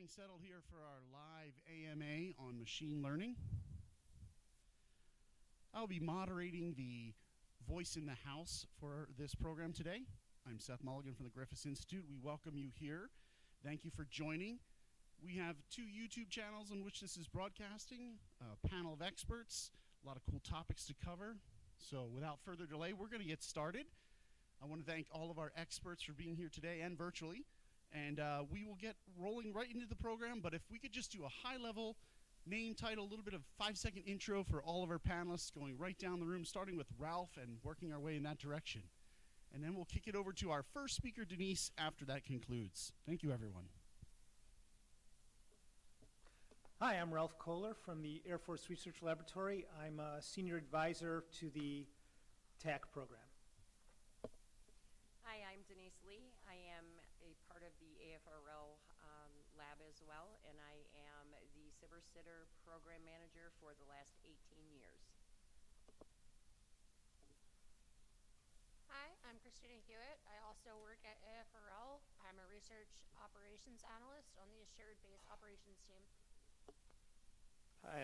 getting settled here for our live AMA on machine learning. I'll be moderating the voice in the house for this program today. I'm Seth Mulligan from the Griffiths Institute. We welcome you here. Thank you for joining. We have 2 YouTube channels on which this is broadcasting, a panel of experts, a lot of cool topics to cover. So without further delay, we're going to get started. I want to thank all of our experts for being here today and virtually. And we will get rolling right into the program, but if we could just do a high-level name, title, a little bit of 5-second intro for all of our panelists, going right down the room, starting with Ralph and working our way in that direction. And then we'll kick it over to our first speaker, Denise, after that concludes. Thank you, everyone. Hi, I'm Ralph Kohler from the Air Force Research Laboratory. I'm a senior advisor to the TAK program. Hi, I'm Denise Lee. I am a part of the AFRL lab as well, and I am the SIBR Sitter program manager for the last 18 years. Hi, I'm Christina Hewitt. I also work at AFRL. I'm a research operations analyst on the Assured Base Operations team. Hi.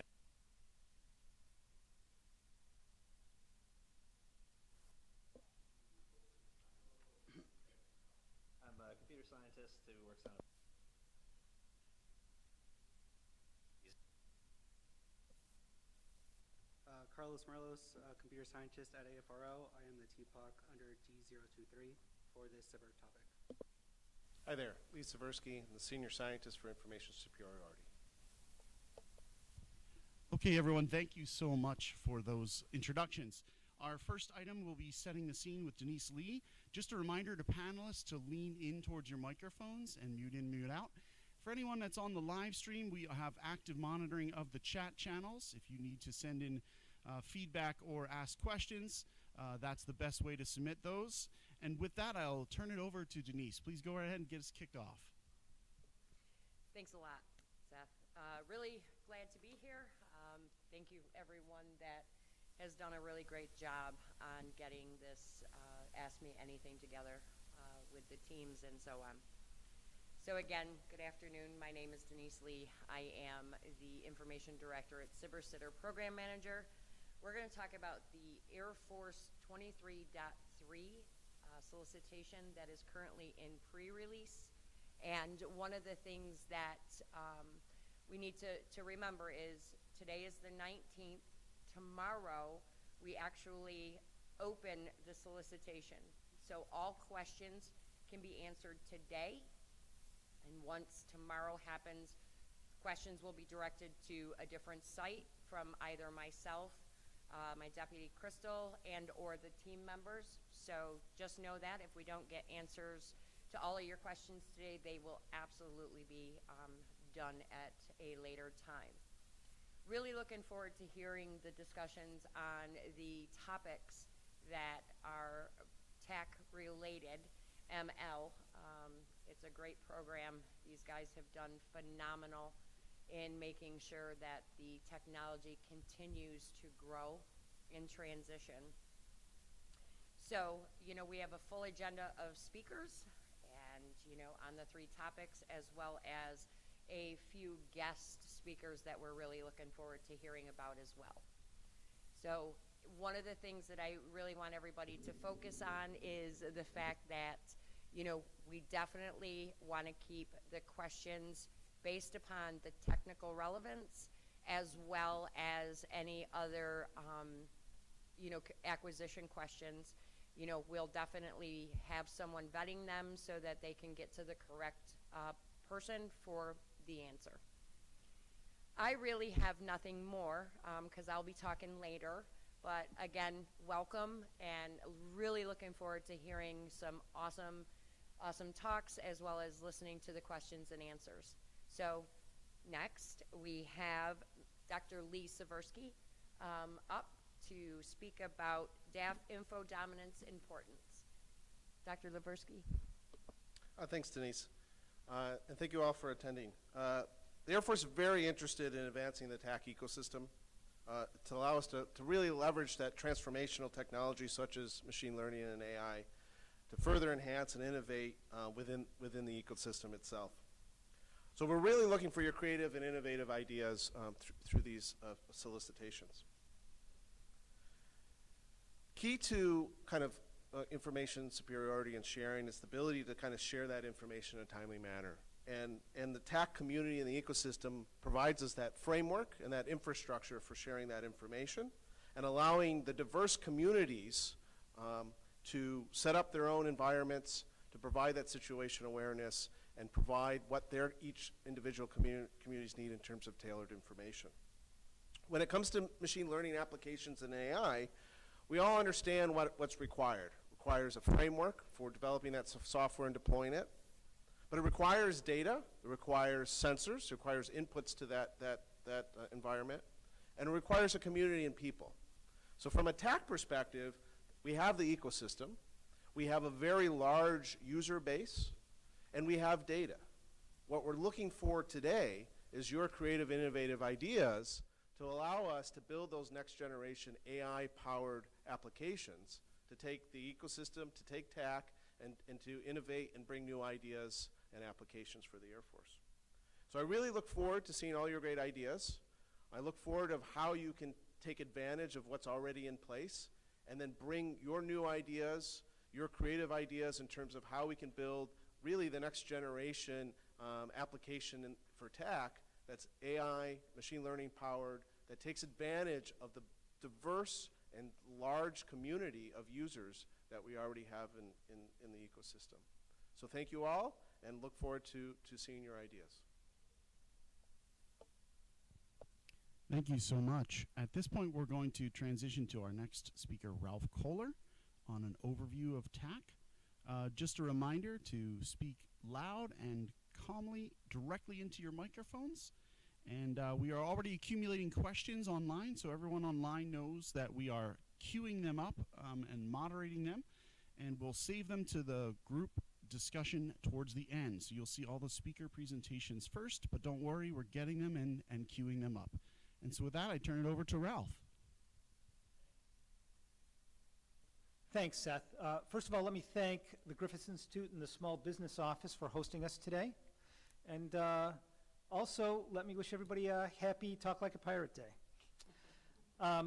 I'm a computer scientist who works on Carlos Merlos, computer scientist at AFRL. I am the TPOC under D023 for this SIBR topic. Hi there, Lee Seversky, I'm the senior scientist for information superiority. Okay, everyone, thank you so much for those introductions. Our first item will be setting the scene with Denise Lee. Just a reminder to panelists to lean in towards your microphones and mute in, mute out. For anyone that's on the live stream, we have active monitoring of the chat channels. If you need to send in feedback or ask questions, that's the best way to submit those. And with that, I'll turn it over to Denise. Please go ahead and get us kicked off. Thanks a lot, Seth. Really glad to be here. Thank you, everyone that has done a really great job on getting this Ask Me Anything together with the teams and so on. So again, good afternoon. My name is Denise Lee. I am the Information Director at SIBR Sitter Program Manager. We're going to talk about the Air Force 23.3 solicitation that is currently in pre-release. And one of the things that we need to remember is today is the 19th. Tomorrow, we actually open the solicitation. So all questions can be answered today. And once tomorrow happens, questions will be directed to a different site from either myself, my deputy Crystal, and or the team members. So just know that if we don't get answers to all of your questions today, they will absolutely be done at a later time. Really looking forward to hearing the discussions on the topics that are TAK related. ML, it's a great program. These guys have done phenomenal in making sure that the technology continues to grow and transition. So, we have a full agenda of speakers and, on the 3 topics, as well as a few guest speakers that we're really looking forward to hearing about as well. So one of the things that I really want everybody to focus on is the fact that, we definitely want to keep the questions based upon the technical relevance as well as any other, acquisition questions. We'll definitely have someone vetting them so that they can get to the correct person for the answer. I really have nothing more because I'll be talking later, but again, welcome and really looking forward to hearing some awesome talks as well as listening to the questions and answers. So next we have Dr. Lee Seversky up to speak about DAF info dominance importance. Dr. Seversky. Thanks, Denise. And thank you all for attending. The Air Force is very interested in advancing the TAK ecosystem to allow us to really leverage that transformational technology such as machine learning and AI to further enhance and innovate within the ecosystem itself. So we're really looking for your creative and innovative ideas through these solicitations. Key to kind of information superiority and sharing is the ability to kind of share that information in a timely manner. And the TAK community and the ecosystem provides us that framework and that infrastructure for sharing that information and allowing the diverse communities to set up their own environments, to provide that situation awareness, and provide what their each individual communities need in terms of tailored information. When it comes to machine learning applications and AI, we all understand what's required. It requires a framework for developing that software and deploying it. But it requires data, it requires sensors, it requires inputs to that environment, and it requires a community and people. So from a TAK perspective, we have the ecosystem, we have a very large user base, and we have data. What we're looking for today is your creative, innovative ideas to allow us to build those next generation AI-powered applications to take the ecosystem, to take TAK, and to innovate and bring new ideas and applications for the Air Force. So I really look forward to seeing all your great ideas. I look forward of how you can take advantage of what's already in place and then bring your new ideas, your creative ideas in terms of how we can build really the next generation application for TAK that's AI, machine learning powered, that takes advantage of the diverse and large community of users that we already have in the ecosystem. So thank you all, and look forward to seeing your ideas. Thank you so much. At this point, we're going to transition to our next speaker, Ralph Kohler, on an overview of TAK. Just a reminder to speak loud and calmly directly into your microphones. And we are already accumulating questions online, so everyone online knows that we are queuing them up and moderating them. And we'll save them to the group discussion towards the end. So you'll see all the speaker presentations first, but don't worry, we're getting them in and queuing them up. And so with that, I turn it over to Ralph. Thanks, Seth. First of all, let me thank the Griffith Institute and the Small Business Office for hosting us today. And also, let me wish everybody a happy Talk Like a Pirate Day. I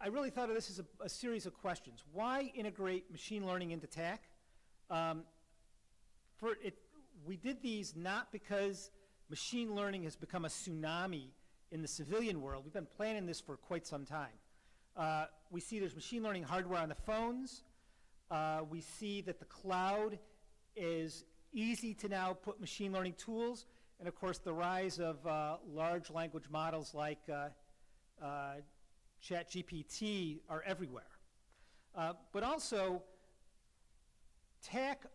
really thought of this as a series of questions. Why integrate machine learning into TAK? We did these not because machine learning has become a tsunami in the civilian world. We've been planning this for quite some time. We see there's machine learning hardware on the phones. We see that the cloud is easy to now put machine learning tools. And of course, the rise of large language models like ChatGPT are everywhere. But also, TAK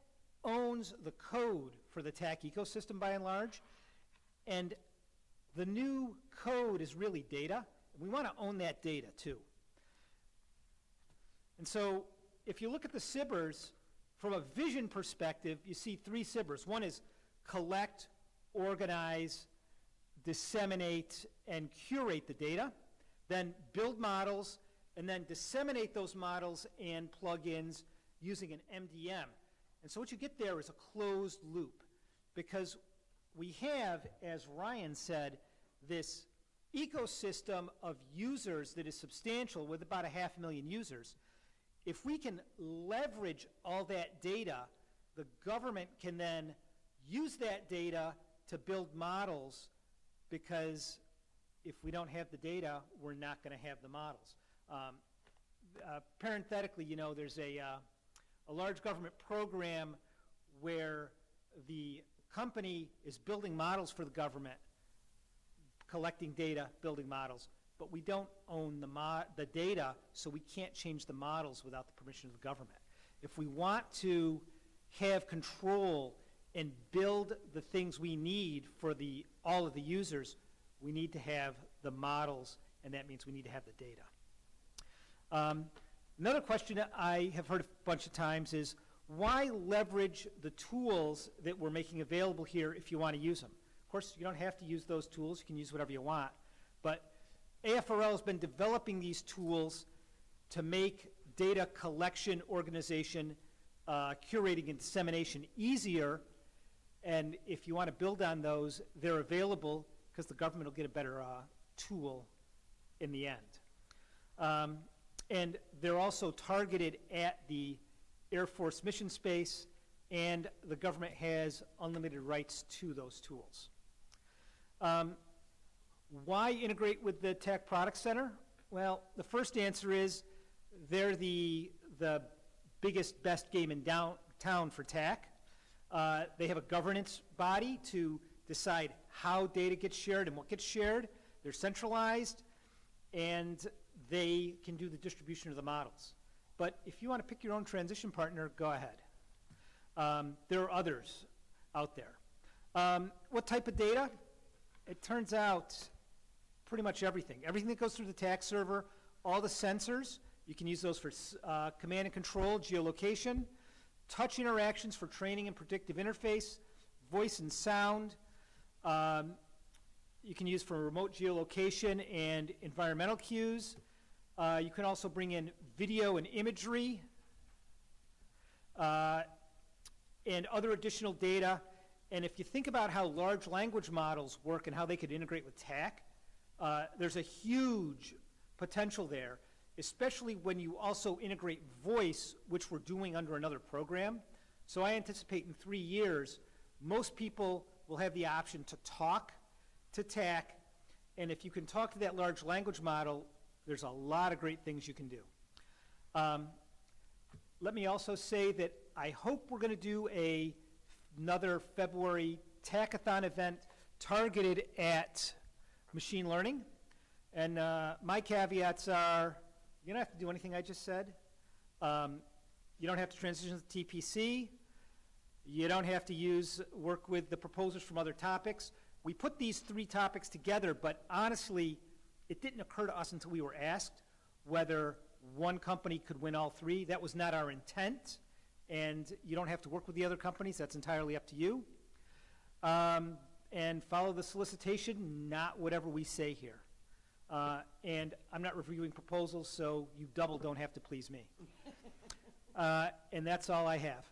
owns the code for the TAK ecosystem by and large. And the new code is really data. We want to own that data too. And so if you look at the SIBRs, from a vision perspective, you see three SIBRs. One is collect, organize, disseminate, and curate the data. Then build models, and then disseminate those models and plugins using an MDM. And so what you get there is a closed loop, because we have, as Ryan said, this ecosystem of users that is substantial with about 500,000 users. If we can leverage all that data, the government can then use that data to build models, because if we don't have the data, we're not going to have the models. Parenthetically, you know, there's a large government program where the company is building models for the government, collecting data, building models, but we don't own the data, so we can't change the models without the permission of the government. If we want to have control and build the things we need for all of the users, we need to have the models, and that means we need to have the data. Another question that I have heard a bunch of times is, why leverage the tools that we're making available here if you want to use them? Of course, you don't have to use those tools. You can use whatever you want. But AFRL has been developing these tools to make data collection, organization, curating, and dissemination easier And if you want to build on those, they're available because the government will get a better tool in the end. And they're also targeted at the Air Force mission space, and the government has unlimited rights to those tools. Why integrate with the TAK Product Center? Well, the first answer is they're the biggest, best game in downtown for TAK. They have a governance body to decide how data gets shared and what gets shared. They're centralized, and they can do the distribution of the models. But if you want to pick your own transition partner, go ahead. There are others out there. What type of data? It turns out pretty much everything. Everything that goes through the TAKServer, all the sensors, you can use those for command and control, geolocation, touch interactions for training and predictive interface, voice and sound. You can use for remote geolocation and environmental cues. You can also bring in video and imagery and other additional data. And if you think about how large language models work and how they could integrate with TAK, there's a huge potential there, especially when you also integrate voice, which we're doing under another program. So I anticipate in 3 years, most people will have the option to talk to TAK, and if you can talk to that large language model, there's a lot of great things you can do. Let me also say that I hope we're going to do another February TAKathon event targeted at machine learning. And my caveats are, you don't have to do anything I just said. You don't have to transition to TPC. You don't have to work with the proposers from other topics. We put these 3 topics together, but honestly, it didn't occur to us until we were asked whether one company could win all 3. That was not our intent, and you don't have to work with the other companies. That's entirely up to you. And follow the solicitation, not whatever we say here. And I'm not reviewing proposals, so you double don't have to please me. And that's all I have.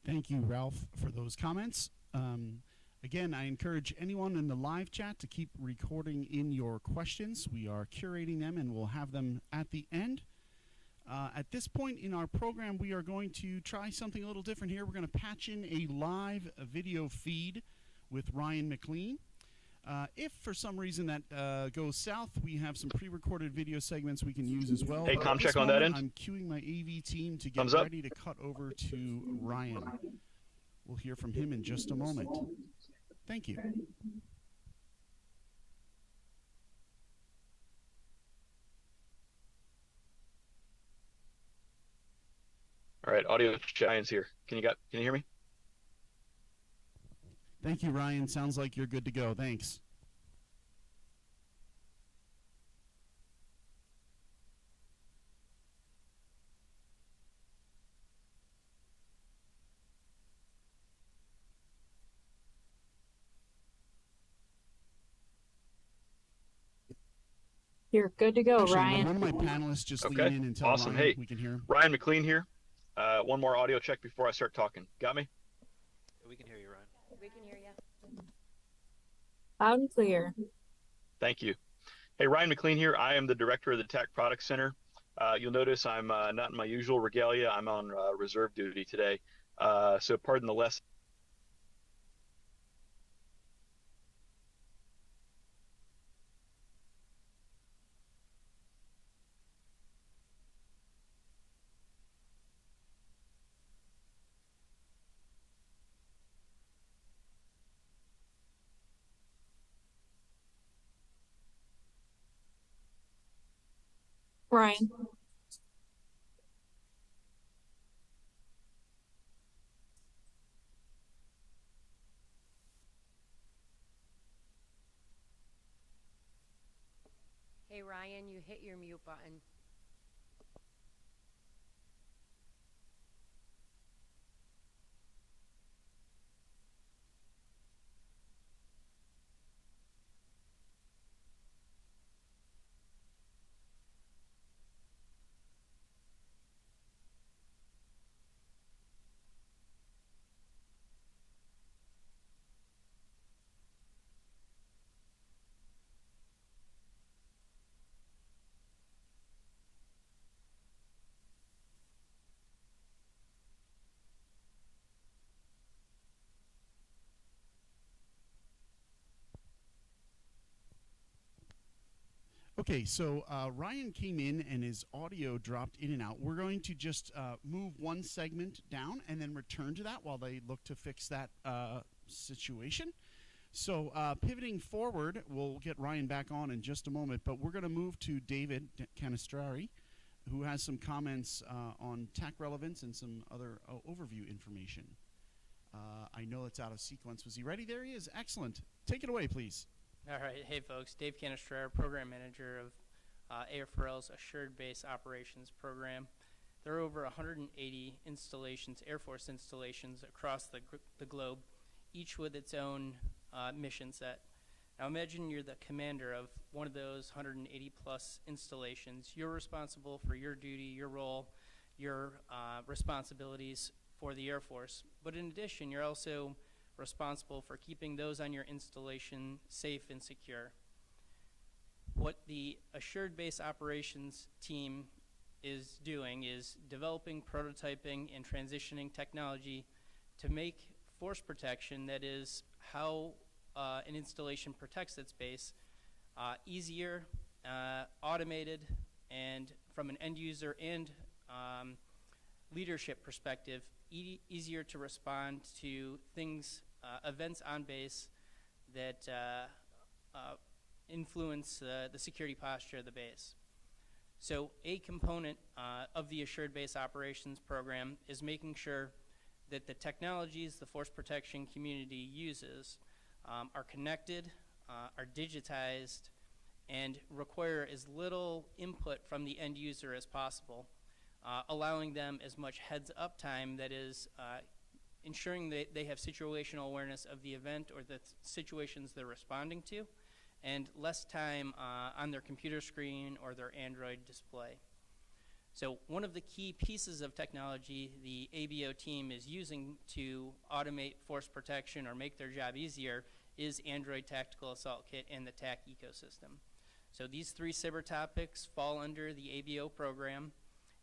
Thank you, Ralph, for those comments. Again, I encourage anyone in the live chat to keep recording in your questions. We are curating them, and we'll have them at the end. At this point in our program, we are going to try something a little different here. We're going to patch in a live video feed with Ryan McLean. If for some reason that goes south, we have some pre-recorded video segments we can use as well. Hey, com check on that end. I'm queuing my AV team to get Thumbs up. ready to cut over to Ryan. We'll hear from him in just a moment. Thank you. All right, audio giants here. Can you hear me? Thank you, Ryan. Sounds like you're good to go. Thanks. You're good to go, Actually, Ryan. one of my panelists just Okay, lean in and tell awesome. Ryan Hey, we can hear him. Ryan McLean here. One more audio check before I start talking. Got me? We can hear you, Ryan. We can hear you. Loud and clear. Thank you. Hey, Ryan McLean here. I am the director of the TAK Product Center. You'll notice I'm not in my usual regalia. I'm on reserve duty today. So pardon the less. Ryan. Hey, Ryan, you hit your mute button. Okay, so Ryan came in and his audio dropped in and out. We're going to just move one segment down and then return to that while they look to fix that situation. So pivoting forward, we'll get Ryan back on in just a moment, but we're going to move to David Canistrari, who has some comments on TAK relevance and some other overview information. I know it's out of sequence. Was he ready? There he is. Excellent. Take it away, please. All right. Hey, folks. Dave Canistrari, Program Manager of AFRL's Assured Base Operations Program. There are over 180 installations, Air Force installations across the globe, each with its own mission set. Now imagine you're the commander of one of those 180 plus installations. You're responsible for your duty, your role, your responsibilities for the Air Force. But in addition, you're also responsible for keeping those on your installation safe and secure. What the Assured Base Operations team is doing is developing, prototyping, and transitioning technology to make force protection, that is how an installation protects its base, easier, automated, and from an end user and leadership perspective, easier to respond to things, events on base that influence the security posture of the base. So a component of the Assured Base Operations program is making sure that the technologies the force protection community uses are connected, are digitized, and require as little input from the end user as possible, allowing them as much heads-up time, that is ensuring that they have situational awareness of the event or the situations they're responding to, and less time on their computer screen or their Android display. So one of the key pieces of technology the ABO team is using to automate force protection or make their job easier is Android Tactical Assault Kit and the TAK ecosystem. So these three SIBR topics fall under the ABO program,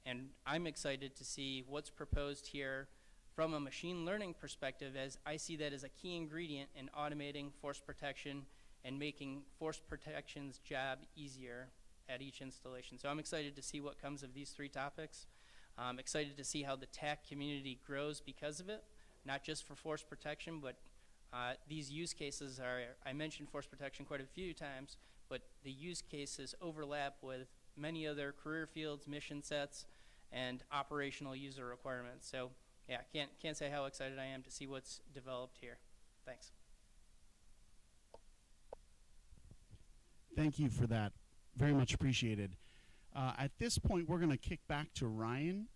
and I'm excited to see what's proposed here from a machine learning perspective, as I see that as a key ingredient in automating force protection and making force protection's job easier at each installation. So I'm excited to see what comes of these three topics. I'm excited to see how the TAK community grows because of it, not just for force protection, but these use cases are, I mentioned force protection quite a few times, but the use cases overlap with many other career fields, mission sets, and operational user requirements. So yeah, can't say how excited I am to see what's developed here. Thanks. Thank you for that. Very much appreciated. At this point, we're going to kick back to Ryan.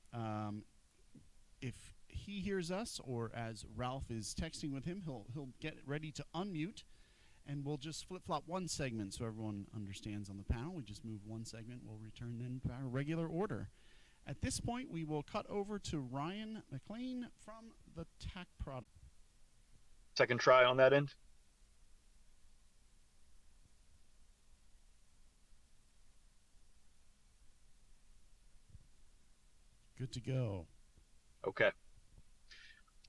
If he hears us, or as Ralph is texting with him, he'll get ready to unmute, and we'll just flip-flop one segment so everyone understands on the panel. We just move one segment. We'll return then to our regular order. At this point, we will cut over to Ryan McLean from the TAK product. Second try on that end. Good to go. Okay.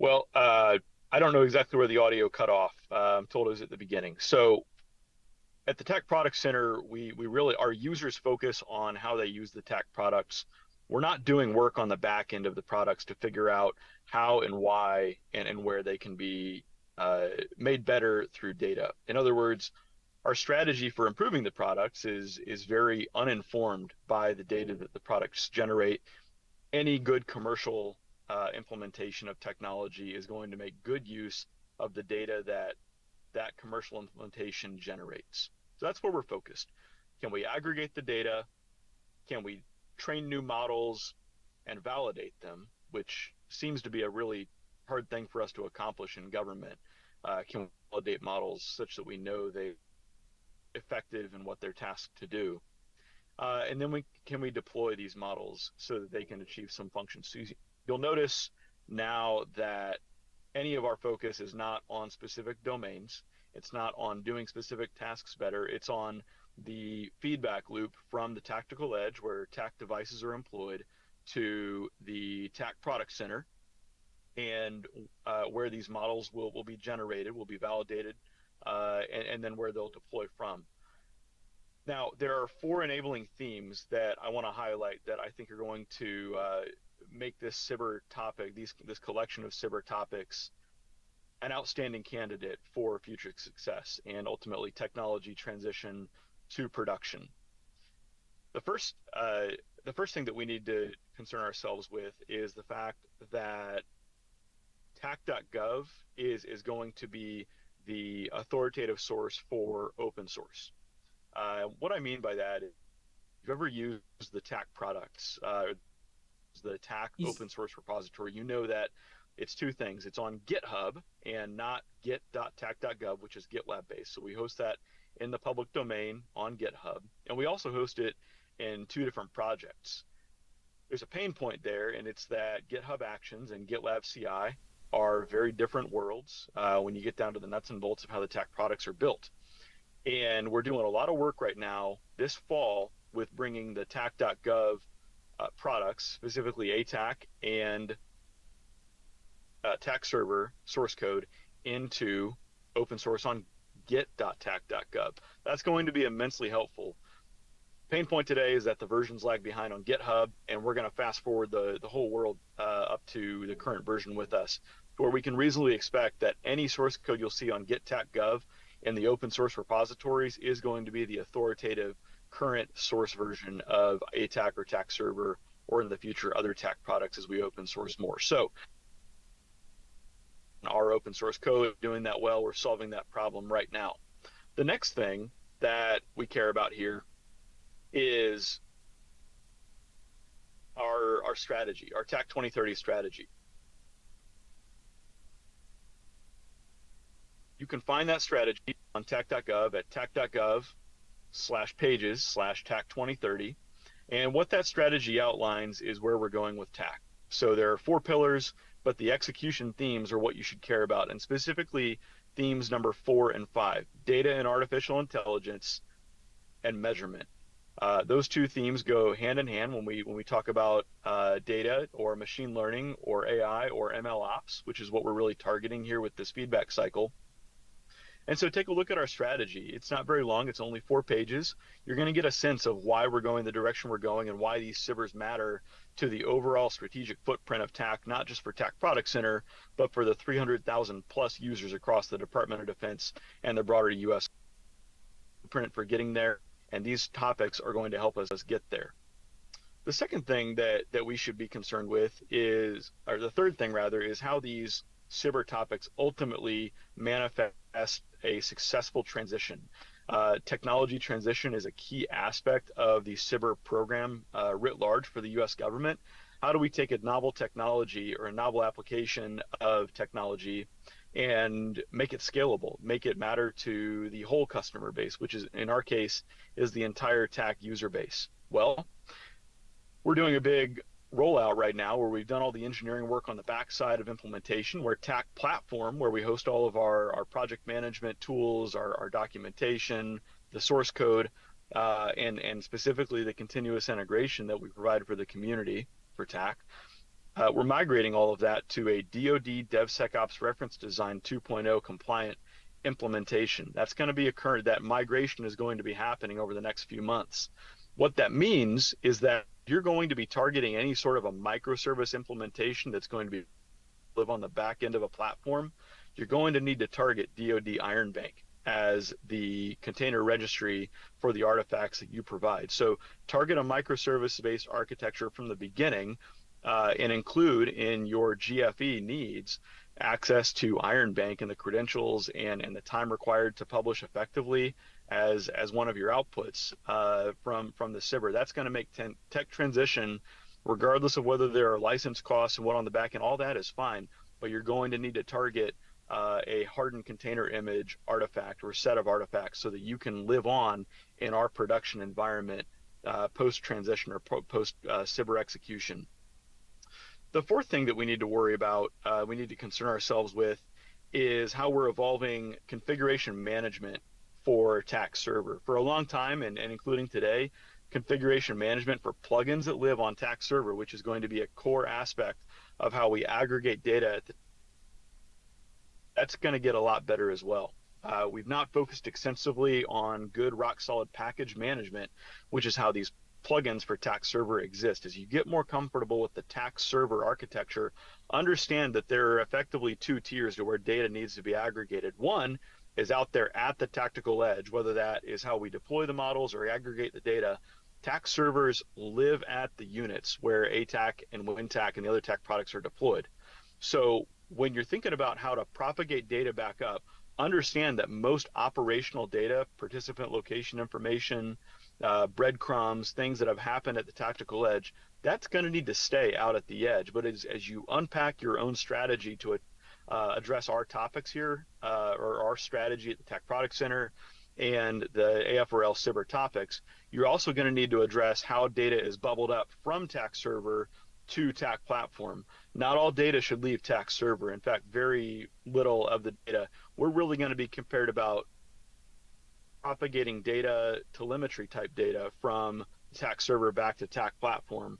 Well, I don't know exactly where the audio cut off. I'm told it was at the beginning. So at the TAK Product Center, we really, our users focus on how they use the TAK products. We're not doing work on the back end of the products to figure out how and why and where they can be made better through data. In other words, our strategy for improving the products is very uninformed by the data that the products generate. Any good commercial implementation of technology is going to make good use of the data that commercial implementation generates. So that's where we're focused. Can we aggregate the data? Can we train new models and validate them, which seems to be a really hard thing for us to accomplish in government? Can we validate models such that we know they're effective in what they're tasked to do? And then can we deploy these models so that they can achieve some functions? So you'll notice now that any of our focus is not on specific domains. It's not on doing specific tasks better. It's on the feedback loop from the tactical edge, where TAK devices are employed, to the TAK Product Center, and where these models will be generated, will be validated, and then where they'll deploy from. Now, there are 4 enabling themes that I want to highlight that I think are going to make this SIBR topic, this collection of SIBR topics, an outstanding candidate for future success and ultimately technology transition to production. The first thing that we need to concern ourselves with is the fact that TAK.gov is going to be the authoritative source for open source. What I mean by that is, if you've ever used the TAK products, the TAK open source repository, you know that it's 2 things. It's on GitHub and not git.tak.gov, which is GitLab based. So we host that in the public domain on GitHub. And we also host it in 2 different projects. There's a pain point there, and it's that GitHub Actions and GitLab CI are very different worlds when you get down to the nuts and bolts of how the TAK products are built. And we're doing a lot of work right now this fall with bringing the tak.gov products, specifically ATAK and TAKServer source code, into open source on git.tak.gov. That's going to be immensely helpful. Pain point today is that the versions lag behind on GitHub, and we're going to fast forward the whole world up to the current version with us, where we can reasonably expect that any source code you'll see on git.tak.gov in the open source repositories is going to be the authoritative current source version of ATAK or TAKServer, or in the future other TAK products as we open source more. So our open source code, doing that well, we're solving that problem right now. The next thing that we care about here is our strategy, our TAK 2030 strategy. You can find that strategy on tak.gov at tak.gov/pages/TAK 2030. And what that strategy outlines is where we're going with TAK. So there are 4 pillars, but the execution themes are what you should care about, and specifically themes number 4 and 5, data and artificial intelligence and measurement. Those 2 themes go hand in hand when we talk about data or machine learning or AI or ML ops, which is what we're really targeting here with this feedback cycle. And so take a look at our strategy. It's not very long. It's only 4 pages. You're going to get a sense of why we're going the direction we're going and why these SIBRs matter to the overall strategic footprint of TAK, not just for TAK Product Center, but for the 300,000 plus users across the Department of Defense and the broader U.S. footprint for getting there. And these topics are going to help us get there. The second thing that we should be concerned with is, or the third thing rather, is how these SIBR topics ultimately manifest a successful transition. Technology transition is a key aspect of the SIBR program writ large for the U.S. government. How do we take a novel technology or a novel application of technology and make it scalable, make it matter to the whole customer base, which is, in our case, is the entire TAK user base? Well, we're doing a big rollout right now where we've done all the engineering work on the backside of implementation, where TAK platform, where we host all of our project management tools, our documentation, the source code, and specifically the continuous integration that we provide for the community for TAK. We're migrating all of that to a DoD DevSecOps Reference Design 2.0 compliant implementation. That's going to be that migration is going to be happening over the next few months. What that means is that you're going to be targeting any sort of a microservice implementation that's going to live on the back end of a platform. You're going to need to target DoD Iron Bank as the container registry for the artifacts that you provide. So target a microservice-based architecture from the beginning, and include in your GFE needs access to Iron Bank and the credentials and the time required to publish effectively as one of your outputs from the SIBR. That's going to make tech transition, regardless of whether there are license costs and what on the back end, all that is fine, but you're going to need to target a hardened container image artifact or set of artifacts so that you can live on in our production environment post-transition or post-SIBR execution. The fourth thing that we need to worry about, we need to concern ourselves with, is how we're evolving configuration management for TAKServer. For a long time, and including today, configuration management for plugins that live on TAKServer, which is going to be a core aspect of how we aggregate data, that's going to get a lot better as well. We've not focused extensively on good rock-solid package management, which is how these plugins for TAKServer exist. As you get more comfortable with the TAKServer architecture, understand that there are effectively two tiers to where data needs to be aggregated. One is out there at the tactical edge, whether that is how we deploy the models or aggregate the data. TAKServers live at the units where ATAK and WinTAK and the other TAK products are deployed. So when you're thinking about how to propagate data back up, understand that most operational data, participant location information, breadcrumbs, things that have happened at the tactical edge, that's going to need to stay out at the edge. But as you unpack your own strategy to address our topics here, or our strategy at the TAK Product Center and the AFRL SIBR topics, you're also going to need to address how data is bubbled up from TAKServer to TAK platform. Not all data should leave TAKServer. In fact, very little of the data. We're really going to be compared about propagating data, telemetry type data from TAKServer back to TAK platform.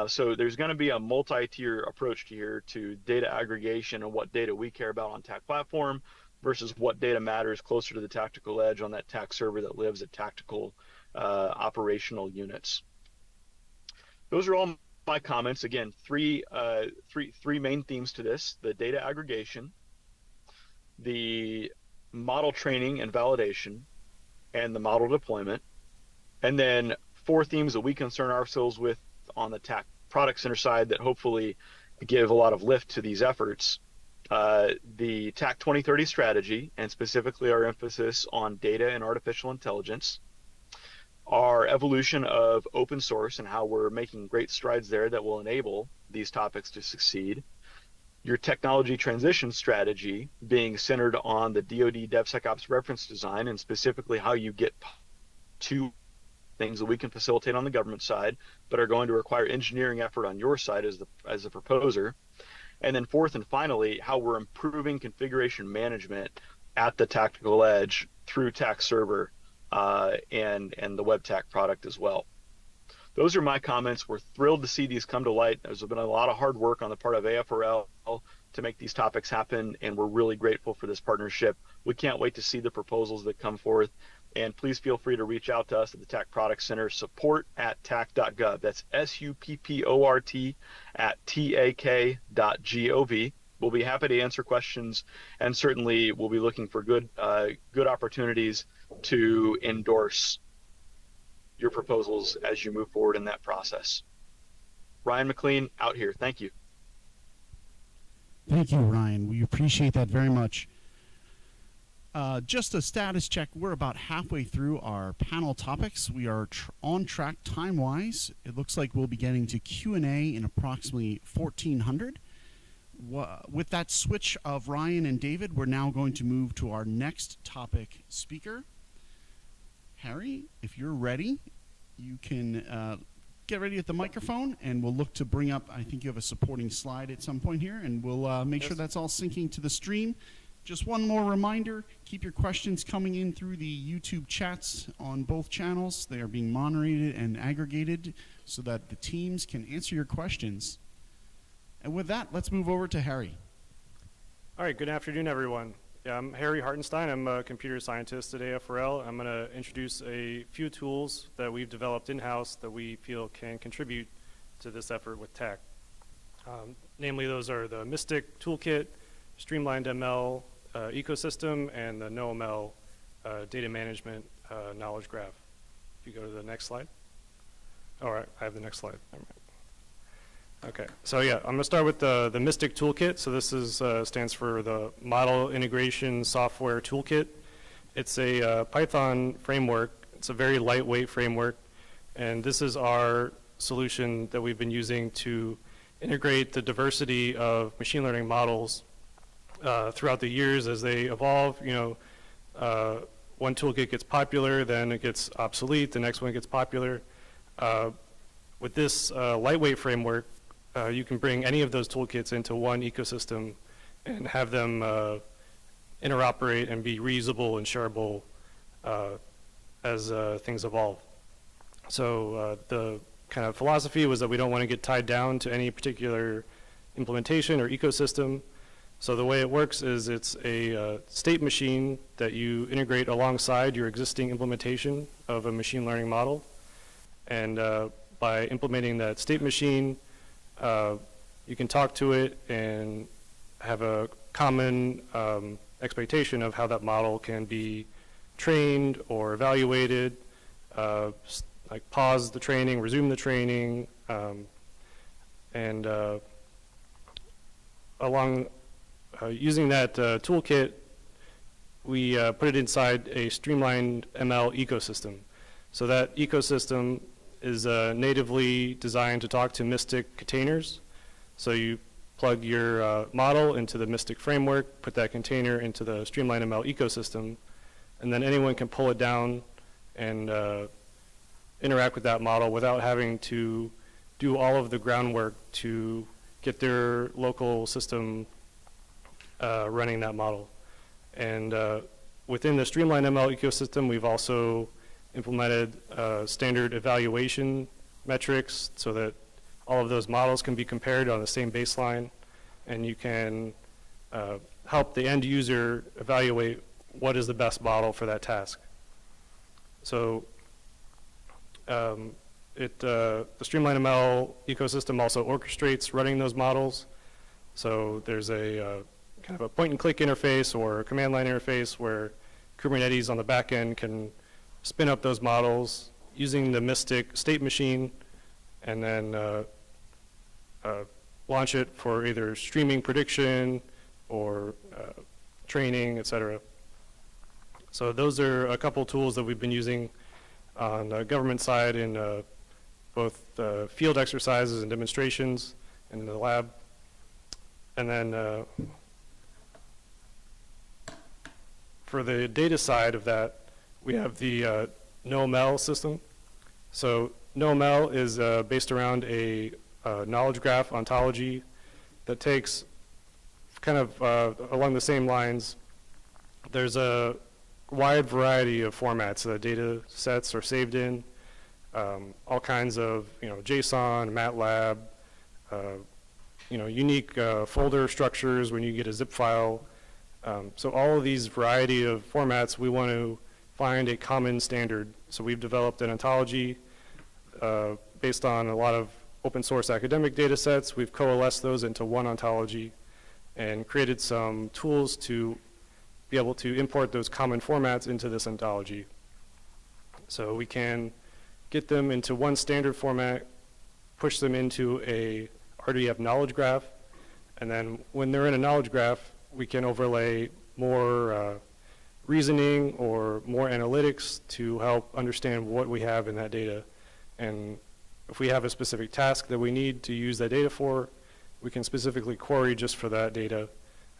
So there's going to be a multi-tier approach here to data aggregation and what data we care about on TAK platform versus what data matters closer to the tactical edge on that TAKServer that lives at tactical operational units. Those are all my comments. Again, three main themes to this: the data aggregation, the model training and validation, and the model deployment. And then 4 themes that we concern ourselves with on the TAK Product Center side that hopefully give a lot of lift to these efforts. The TAK 2030 strategy, and specifically our emphasis on data and artificial intelligence. Our evolution of open source and how we're making great strides there that will enable these topics to succeed. Your technology transition strategy being centered on the DoD DevSecOps reference design, and specifically how you get to things that we can facilitate on the government side, but are going to require engineering effort on your side as the proposer. And then 4th and finally, how we're improving configuration management at the tactical edge through TAKServer and the WebTAK product as well. Those are my comments. We're thrilled to see these come to light. There's been a lot of hard work on the part of AFRL to make these topics happen, and we're really grateful for this partnership. We can't wait to see the proposals that come forth, and please feel free to reach out to us at the TAK Product Center, support@tak.gov. That's support@tak.gov. We'll be happy to answer questions, and certainly we'll be looking for good opportunities to endorse your proposals as you move forward in that process. Ryan McLean, out here. Thank you. Thank you, Ryan. We appreciate that very much. Just a status check. We're about halfway through our panel topics. We are on track time-wise. It looks like we'll be getting to Q&A in approximately 1400. With that switch of Ryan and David, we're now going to move to our next topic speaker. Harry, if you're ready, you can get ready at the microphone, and we'll look to bring up, I think you have a supporting slide at some point here, and we'll make sure that's all syncing to the stream. Just one more reminder, keep your questions coming in through the YouTube chats on both channels. They are being moderated and aggregated so that the teams can answer your questions. And with that, let's move over to Harry. All right, good afternoon, everyone. I'm Harry Hartenstein. I'm a computer scientist at AFRL. I'm going to introduce a few tools that we've developed in-house that we feel can contribute to this effort with TAK. Namely, those are the Mystic Toolkit, StreamLineML ecosystem, and the KnowML data management knowledge graph. If you go to the next slide. All right, I have the next slide. Okay, so yeah, I'm going to start with the Mystic Toolkit. So this is stands for the Model Integration Software Toolkit. It's a Python framework. It's a very lightweight framework, and this is our solution that we've been using to integrate the diversity of machine learning models throughout the years as they evolve. You know, one toolkit gets popular, then it gets obsolete, the next one gets popular. With this lightweight framework, you can bring any of those toolkits into one ecosystem and have them interoperate and be reusable and shareable as things evolve. So the kind of philosophy was that we don't want to get tied down to any particular implementation or ecosystem. So the way it works is it's a state machine that you integrate alongside your existing implementation of a machine learning model. And by implementing that state machine, you can talk to it and have a common expectation of how that model can be trained or evaluated, like pause the training, resume the training, and using that toolkit, we put it inside a StreamLineML ecosystem. So that ecosystem is natively designed to talk to Mystic containers. So you plug your model into the Mystic framework, put that container into the StreamLineML ecosystem, and then anyone can pull it down and interact with that model without having to do all of the groundwork to get their local system running that model. And within the StreamLineML ecosystem, we've also implemented standard evaluation metrics so that all of those models can be compared on the same baseline, and you can help the end user evaluate what is the best model for that task. So the StreamLineML ecosystem also orchestrates running those models. So there's a kind of a point-and-click interface or a command line interface where Kubernetes on the back end can spin up those models using the Mystic state machine and then launch it for either streaming prediction or training, et cetera. So those are a couple tools that we've been using on the government side in both field exercises and demonstrations in the lab. And then for the data side of that, we have the KnowML system. So KnowML is based around a knowledge graph ontology that takes kind of along the same lines. There's a wide variety of formats that data sets are saved in, all kinds of JSON, MATLAB, unique folder structures when you get a zip file. So all of these variety of formats, we want to find a common standard. So we've developed an ontology based on a lot of open source academic data sets. We've coalesced those into one ontology and created some tools to be able to import those common formats into this ontology. So we can get them into one standard format, push them into a RDF knowledge graph, and then when they're in a knowledge graph, we can overlay more reasoning or more analytics to help understand what we have in that data. And if we have a specific task that we need to use that data for, we can specifically query just for that data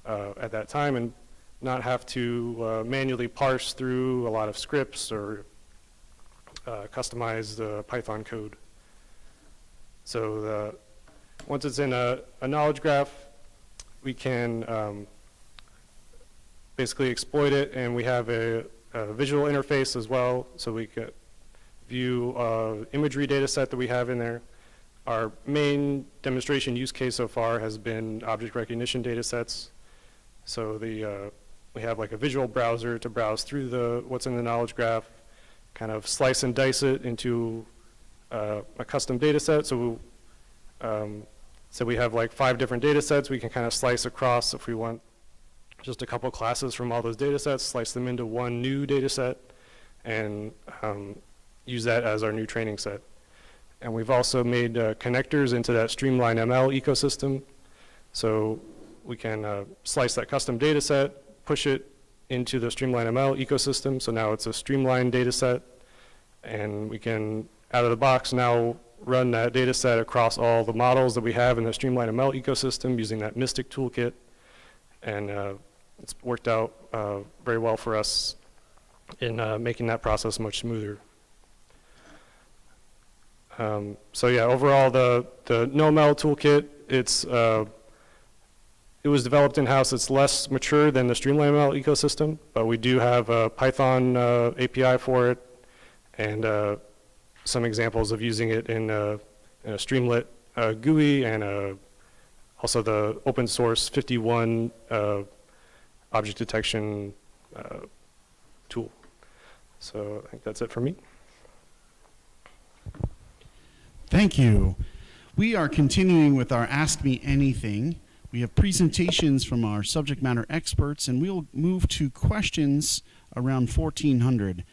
at that time and not have to manually parse through a lot of scripts or customize the Python code. So once it's in a knowledge graph, we can basically exploit it, and we have a visual interface as well, so we could view imagery data set that we have in there. Our main demonstration use case so far has been object recognition data sets. So we have like a visual browser to browse through what's in the knowledge graph, kind of slice and dice it into a custom data set. So we have like 5 different data sets. We can kind of slice across if we want just a couple classes from all those data sets, slice them into one new data set, and use that as our new training set. And we've also made connectors into that StreamLineML ecosystem. So we can slice that custom data set, push it into the StreamLineML ecosystem. So now it's a streamlined data set. And we can, out of the box, now run that data set across all the models that we have in the StreamLineML ecosystem using that Mystic toolkit. And it's worked out very well for us in making that process much smoother. So yeah, overall, the KnowML toolkit, it was developed in-house. It's less mature than the StreamLineML ecosystem, but we do have a Python API for it, and some examples of using it in a Streamlit GUI and a also the open source 51 object detection tool. So I think that's it for me. Thank you. We are continuing with our Ask Me Anything. We have presentations from our subject matter experts, and we'll move to questions around 1400.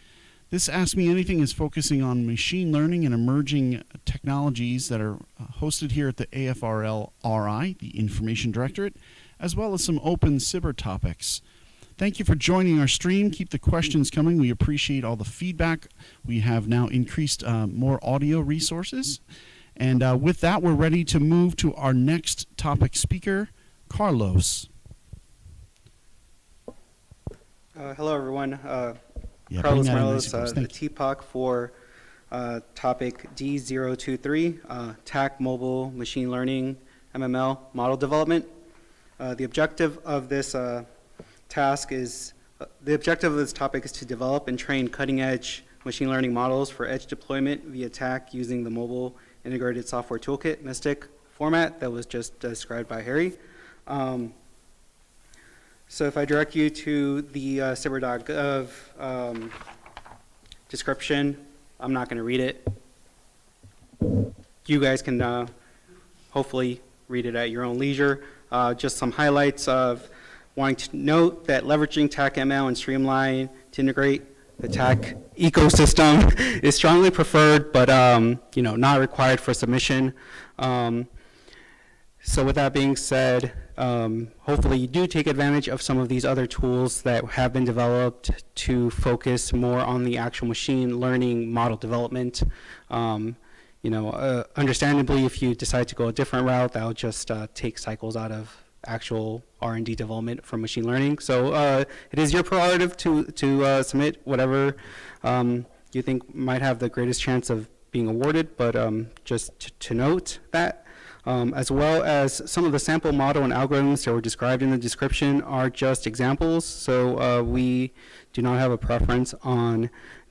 This Ask Me Anything is focusing on machine learning and emerging technologies that are hosted here at the AFRL RI, the Information Directorate, as well as some open SIBR topics. Thank you for joining our stream. Keep the questions coming. We appreciate all the feedback. We have now increased more audio resources. And with that, we're ready to move to our next topic speaker, Carlos. Hello, everyone. Yeah, Carlos bring that in Morelos, nice, the thank you. TPOC for topic D023, TAK Mobile Machine Learning MML Model Development. The objective of this task is, the objective of this topic is to develop and train cutting-edge machine learning models for edge deployment via TAK using the Mobile Integrated Software Toolkit, MISTIC format that was just described by Harry. So if I direct you to the SIBR.gov description, I'm not going to read it. You guys can hopefully read it at your own leisure. Just some highlights of wanting to note that leveraging TAK-ML and Streamline to integrate the TAK ecosystem is strongly preferred, but not required for submission. So with that being said, hopefully you do take advantage of some of these other tools that have been developed to focus more on the actual machine learning model development. Understandably, if you decide to go a different route, that'll just take cycles out of actual R&D development for machine learning. So it is your prerogative to submit whatever you think might have the greatest chance of being awarded, but just to note that. As well as some of the sample model and algorithms that were described in the description are just examples. So we do not have a preference on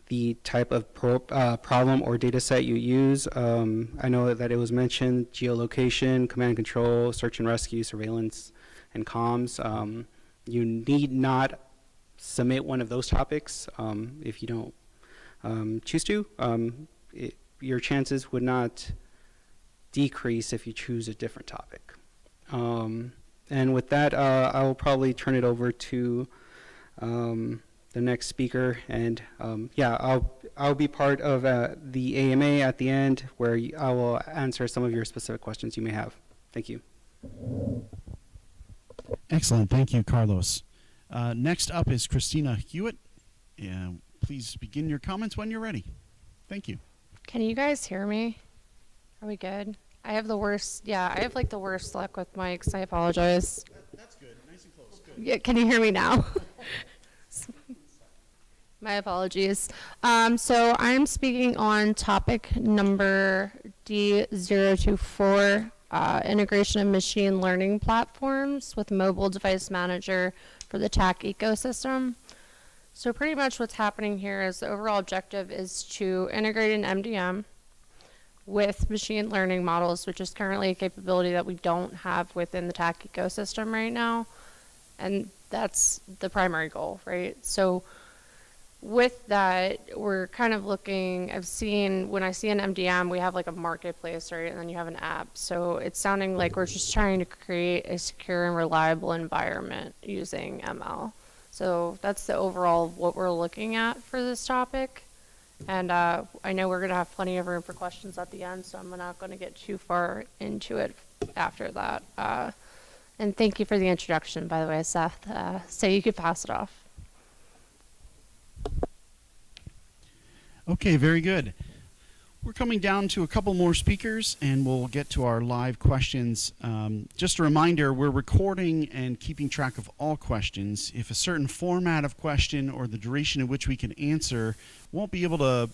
the type of problem or data set you use. I know that it was mentioned geolocation, command and control, search and rescue, surveillance, and comms. You need not submit one of those topics if you don't choose to. Your chances would not decrease if you choose a different topic. And with that, I will probably turn it over to the next speaker, and I'll be part of the AMA at the end, where I will answer some of your specific questions you may have. Thank you. Excellent. Thank you, Carlos. Next up is Christina Hewitt. Please begin your comments when you're ready. Thank you. Can you guys hear me? Are we good? I have the worst, I have like the worst luck with mics. I apologize. That's good. Nice and close. Good. Yeah, can you hear me now? My apologies. So I'm speaking on topic number D024, integration of machine learning platforms with mobile device manager for the TAK ecosystem. So pretty much what's happening here is the overall objective is to integrate an MDM with machine learning models, which is currently a capability that we don't have within the TAK ecosystem right now. And that's the primary goal, right? So with that, we're kind of looking, when I see an MDM, we have like a marketplace, right? And then you have an app. So it's sounding like we're just trying to create a secure and reliable environment using ML. So that's the overall what we're looking at for this topic. And I know we're going to have plenty of room for questions at the end, so I'm not going to get too far into it after that. And thank you for the introduction, by the way, Seth. So you could pass it off. Okay, very good. We're coming down to a couple more speakers, and we'll get to our live questions. Just a reminder, we're recording and keeping track of all questions. If a certain format of question or the duration in which we can answer won't be able to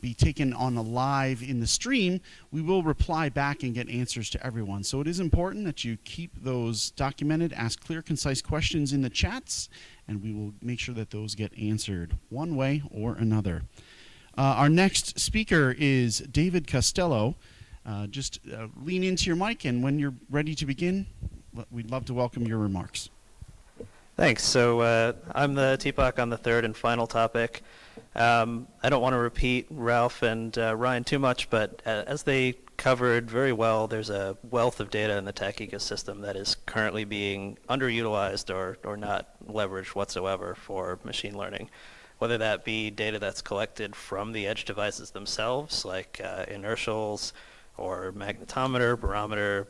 be taken on a live in the stream, we will reply back and get answers to everyone. So it is important that you keep those documented, ask clear, concise questions in the chats, and we will make sure that those get answered one way or another. Our next speaker is David Costello. Just lean into your mic, and when you're ready to begin, we'd love to welcome your remarks. Thanks. So I'm the TPOC on the third and final topic. I don't want to repeat Ralph and Ryan too much, but as they covered very well, there's a wealth of data in the TAK ecosystem that is currently being underutilized or not leveraged whatsoever for machine learning, whether that be data that's collected from the edge devices themselves, like inertials or magnetometer, barometer,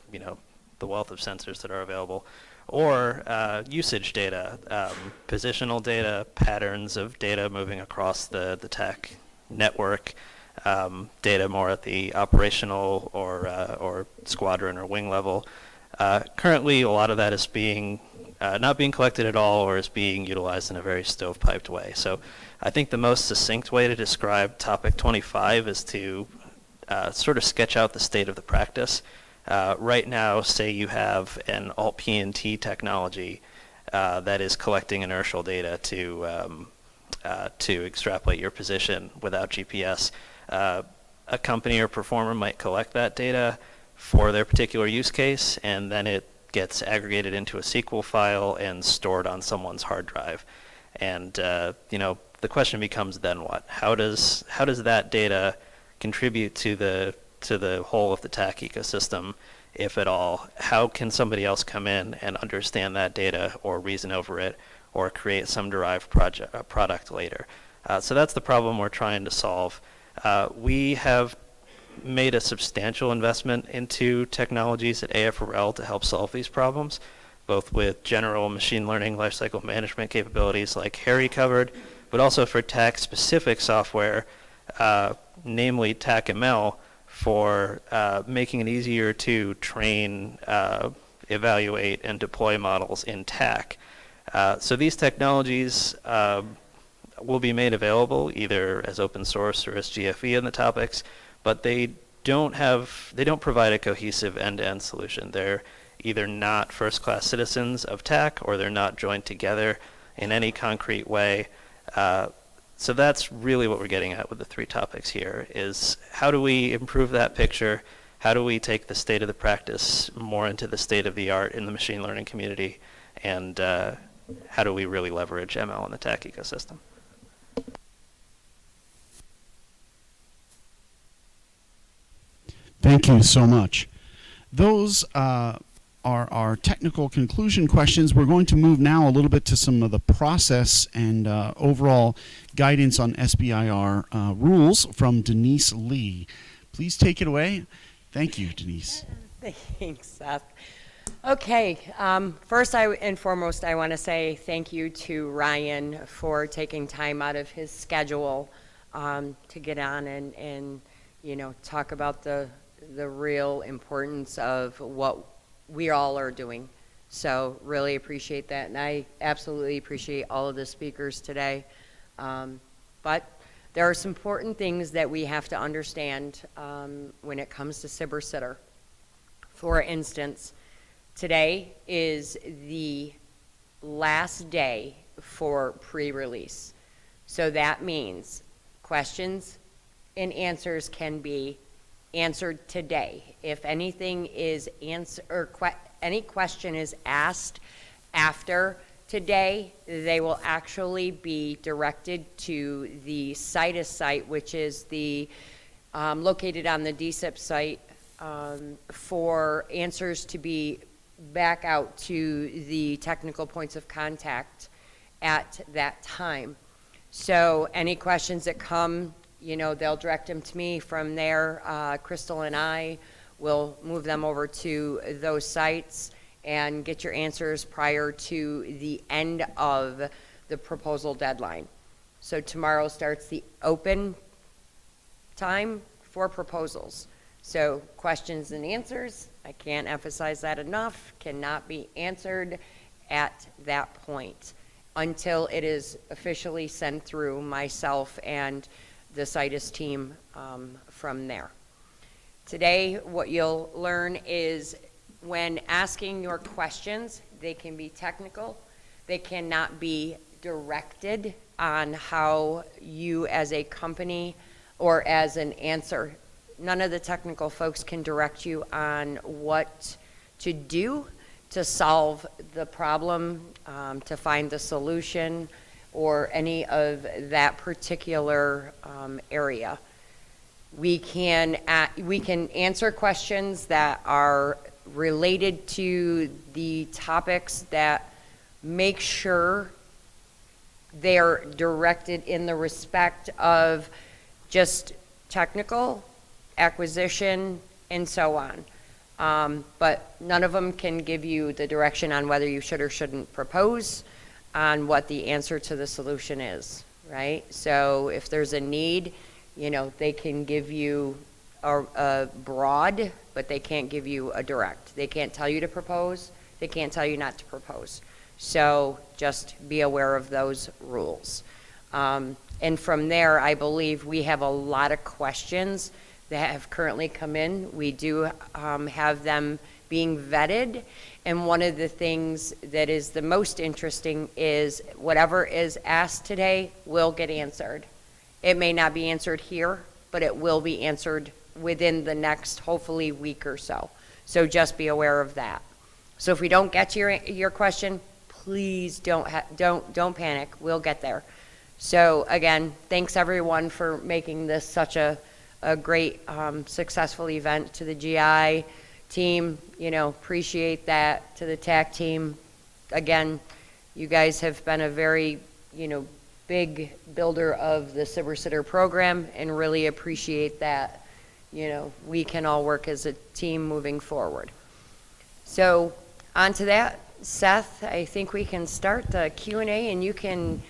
the wealth of sensors that are available, or usage data, positional data, patterns of data moving across the TAK network, data more at the operational or squadron or wing level. Currently, a lot of that is not being collected at all, or is being utilized in a very stovepiped way. So I think the most succinct way to describe topic 25 is to sort of sketch out the state of the practice. Right now, say you have an alt-PNT technology that is collecting inertial data to extrapolate your position without GPS. A company or performer might collect that data for their particular use case, and then it gets aggregated into a SQL file and stored on someone's hard drive. And the question becomes, then what? How does that data contribute to the whole of the TAK ecosystem, if at all? How can somebody else come in and understand that data or reason over it or create some derived product later? So that's the problem we're trying to solve. We have made a substantial investment into technologies at AFRL to help solve these problems, both with general machine learning lifecycle management capabilities like Harry covered, but also for TAK-specific software, namely ATAK-Mil, for making it easier to train, evaluate, and deploy models in TAK. So these technologies will be made available either as open source or as GFE in the topics, but they don't provide a cohesive end-to-end solution. They're either not first-class citizens of TAK, or they're not joined together in any concrete way. So that's really what we're getting at with the three topics here, is how do we improve that picture? How do we take the state of the practice more into the state of the art in the machine learning community? And how do we really leverage ML in the TAK ecosystem? Thank you so much. Those are our technical conclusion questions. We're going to move now a little bit to some of the process and overall guidance on SBIR rules from Denise Lee. Please take it away. Thank you, Denise. Thanks, Seth. Okay, first and foremost, I want to say thank you to Ryan for taking time out of his schedule to get on and talk about the real importance of what we all are doing. So really appreciate that, and I absolutely appreciate all of the speakers today. But there are some important things that we have to understand when it comes to SIBR Sitter. For instance, today is the last day for pre-release. So that means questions and answers can be answered today. If anything is any question is asked after today, they will actually be directed to the CITES site, which is the located on the DSIP site, for answers to be back out to the technical points of contact at that time. So any questions that come, they'll direct them to me. From there, Crystal and I will move them over to those sites and get your answers prior to the end of the proposal deadline. So tomorrow starts the open time for proposals. So questions and answers, I can't emphasize that enough, cannot be answered at that point until it is officially sent through myself and the CITES team from there. Today, what you'll learn is when asking your questions, they can be technical, they cannot be directed on how you as a company or as an answer none of the technical folks can direct you on what to do to solve the problem, to find the solution, or any of that particular area. We can answer questions that are related to the topics that make sure they're directed in the respect of just technical, acquisition, and so on. But none of them can give you the direction on whether you should or shouldn't propose, on what the answer to the solution is, right? So if there's a need, you know, they can give you a broad, but they can't give you a direct. They can't tell you to propose. They can't tell you not to propose. So just be aware of those rules. And from there, I believe we have a lot of questions that have currently come in. We do have them being vetted. And one of the things that is the most interesting is whatever is asked today will get answered. It may not be answered here, but it will be answered within the next, hopefully, week or so. So just be aware of that. So if we don't get to your question, please don't panic. We'll get there. So again, thanks everyone for making this such a great, successful event. To the GI team, you know, appreciate that. To the TAK team, again, you guys have been a very, you know, big builder of the SIBR program, and really appreciate that, you know, we can all work as a team moving forward. So on to that, Seth, I think we can start the Q&A, and you can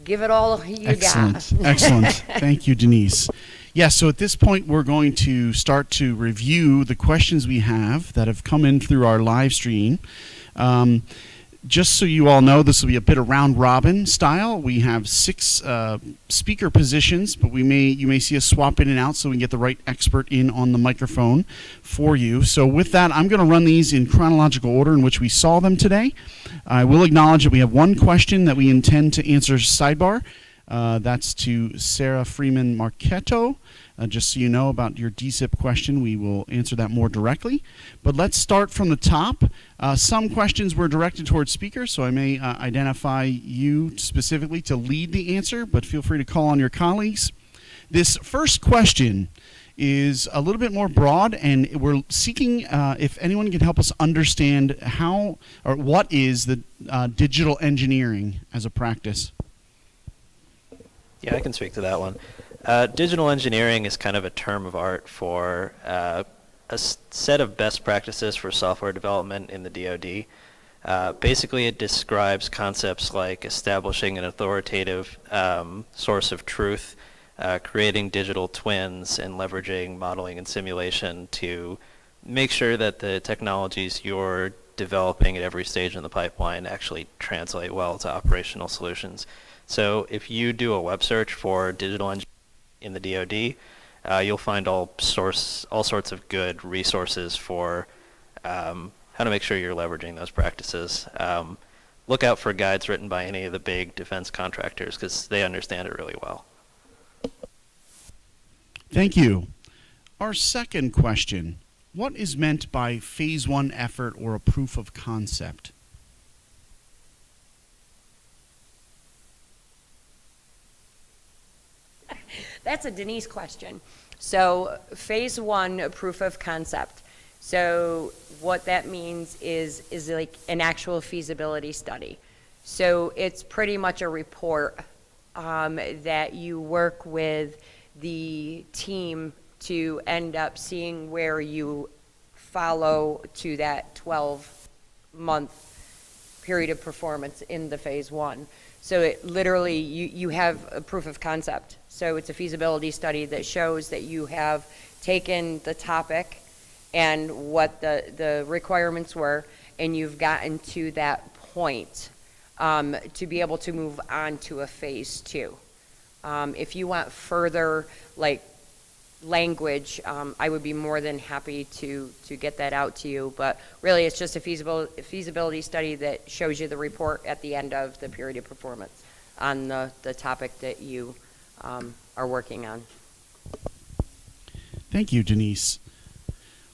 give it all you got. Excellent. Thank you, Denise. Yeah, so at this point, we're going to start to review the questions we have that have come in through our live stream. Just so you all know, this will be a bit of round robin style. We have 6 speaker positions, but you may see us swap in and out so we can get the right expert in on the microphone for you. So with that, I'm going to run these in chronological order in which we saw them today. I will acknowledge that we have one question that we intend to answer sidebar. That's to Sarah Freeman Marchetto. Just so you know about your DSIP question, we will answer that more directly. But let's start from the top. Some questions were directed towards speakers, so I may identify you specifically to lead the answer, but feel free to call on your colleagues. This first question is a little bit more broad, and we're seeking if anyone can help us understand how or what is the digital engineering as a practice. Yeah, I can speak to that one. Digital engineering is kind of a term of art for a set of best practices for software development in the DoD. Basically, it describes concepts like establishing an authoritative source of truth, creating digital twins, and leveraging modeling and simulation to make sure that the technologies you're developing at every stage in the pipeline actually translate well to operational solutions. So if you do a web search for digital engineering in the DoD, you'll find all sorts of good resources for how to make sure you're leveraging those practices. Look out for guides written by any of the big defense contractors because they understand it really well. Thank you. Our second question, what is meant by phase 1 effort or a proof of concept? That's a Denise question. So phase 1, a proof of concept. So what that means is like an actual feasibility study. So it's pretty much a report that you work with the team to end up seeing where you follow to that 12-month period of performance in the phase 1. So it literally, you have a proof of concept. So it's a feasibility study that shows that you have taken the topic and what the requirements were, and you've gotten to that point to be able to move on to a phase 2. If you want further like language, I would be more than happy to get that out to you. But really, it's just a feasibility study that shows you the report at the end of the period of performance on the topic that you are working on. Thank you, Denise.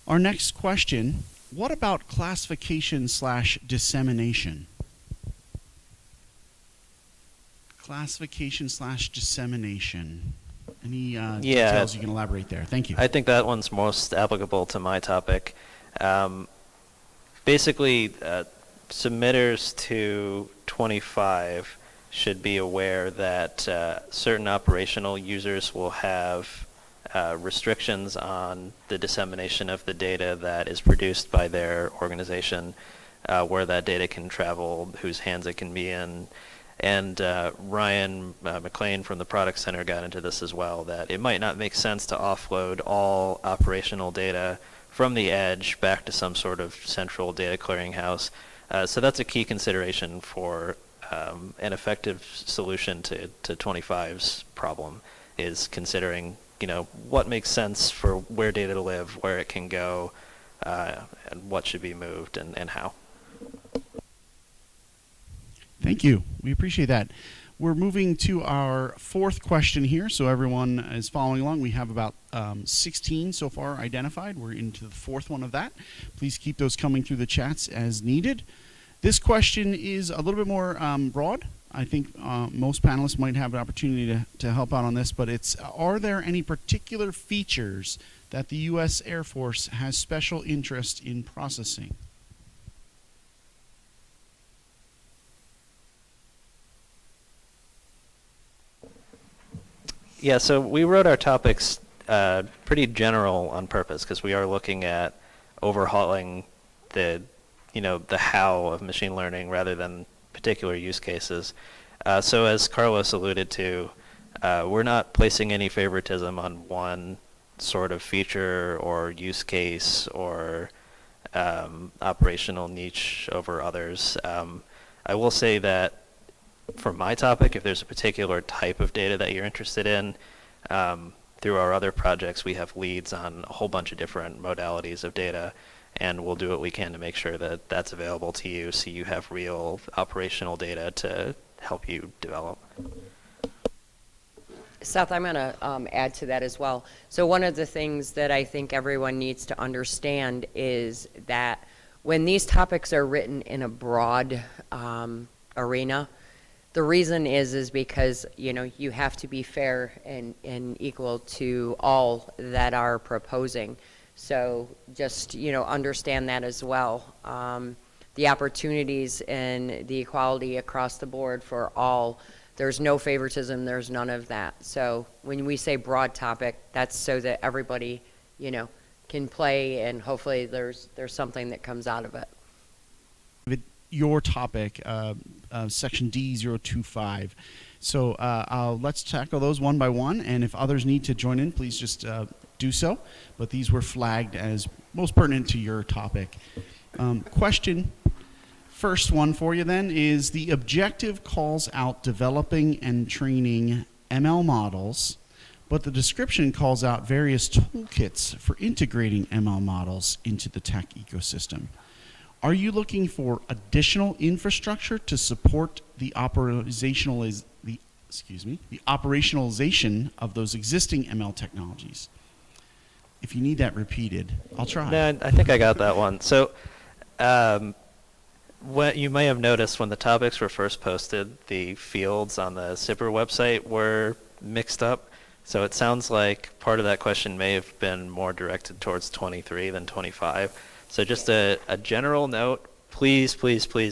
Our next question, what about classification/dissemination? Classification/dissemination. Any details you can elaborate there? Thank you. I think that one's most applicable to my topic. Basically, submitters to 25 should be aware that certain operational users will have restrictions on the dissemination of the data that is produced by their organization, where that data can travel, whose hands it can be in. And Ryan McLean from the Product Center got into this as well, that it might not make sense to offload all operational data from the edge back to some sort of central data clearinghouse. So that's a key consideration for an effective solution to 25's problem, is considering, what makes sense for where data to live, where it can go, and what should be moved and how. Thank you. We appreciate that. We're moving to our fourth question here, so everyone is following along. We have about 16 so far identified. We're into the fourth one of that. Please keep those coming through the chats as needed. This question is a little bit more broad. I think most panelists might have an opportunity to help out on this, but it's, are there any particular features that the U.S. Air Force has special interest in processing? Yeah, so we wrote our topics pretty general on purpose, because we are looking at overhauling the how of machine learning rather than particular use cases. So as Carlos alluded to, we're not placing any favoritism on one sort of feature or use case or operational niche over others. I will say that for my topic, if there's a particular type of data that you're interested in, through our other projects, we have leads on a whole bunch of different modalities of data, and we'll do what we can to make sure that that's available to you so you have real operational data to help you develop. Seth, I'm going to add to that as well. So one of the things that I think everyone needs to understand is that when these topics are written in a broad arena, the reason is because, you have to be fair and equal to all that are proposing. So just, understand that as well. The opportunities and the equality across the board for all, there's no favoritism, there's none of that. So when we say broad topic, that's so that everybody, can play, and hopefully there's something that comes out of it. Your topic, section D025. So let's tackle those one by one, and if others need to join in, please just do so. But these were flagged as most pertinent to your topic. Question, first one for you then, is the objective calls out developing and training ML models, but the description calls out various toolkits for integrating ML models into the TAK ecosystem. Are you looking for additional infrastructure to support the operationalization of those existing ML technologies? If you need that repeated, I'll try. No, I think I got that one. So what you may have noticed when the topics were first posted, the fields on the SIBR website were mixed up. So it sounds like part of that question may have been more directed towards 23 than 25. So just a general note, please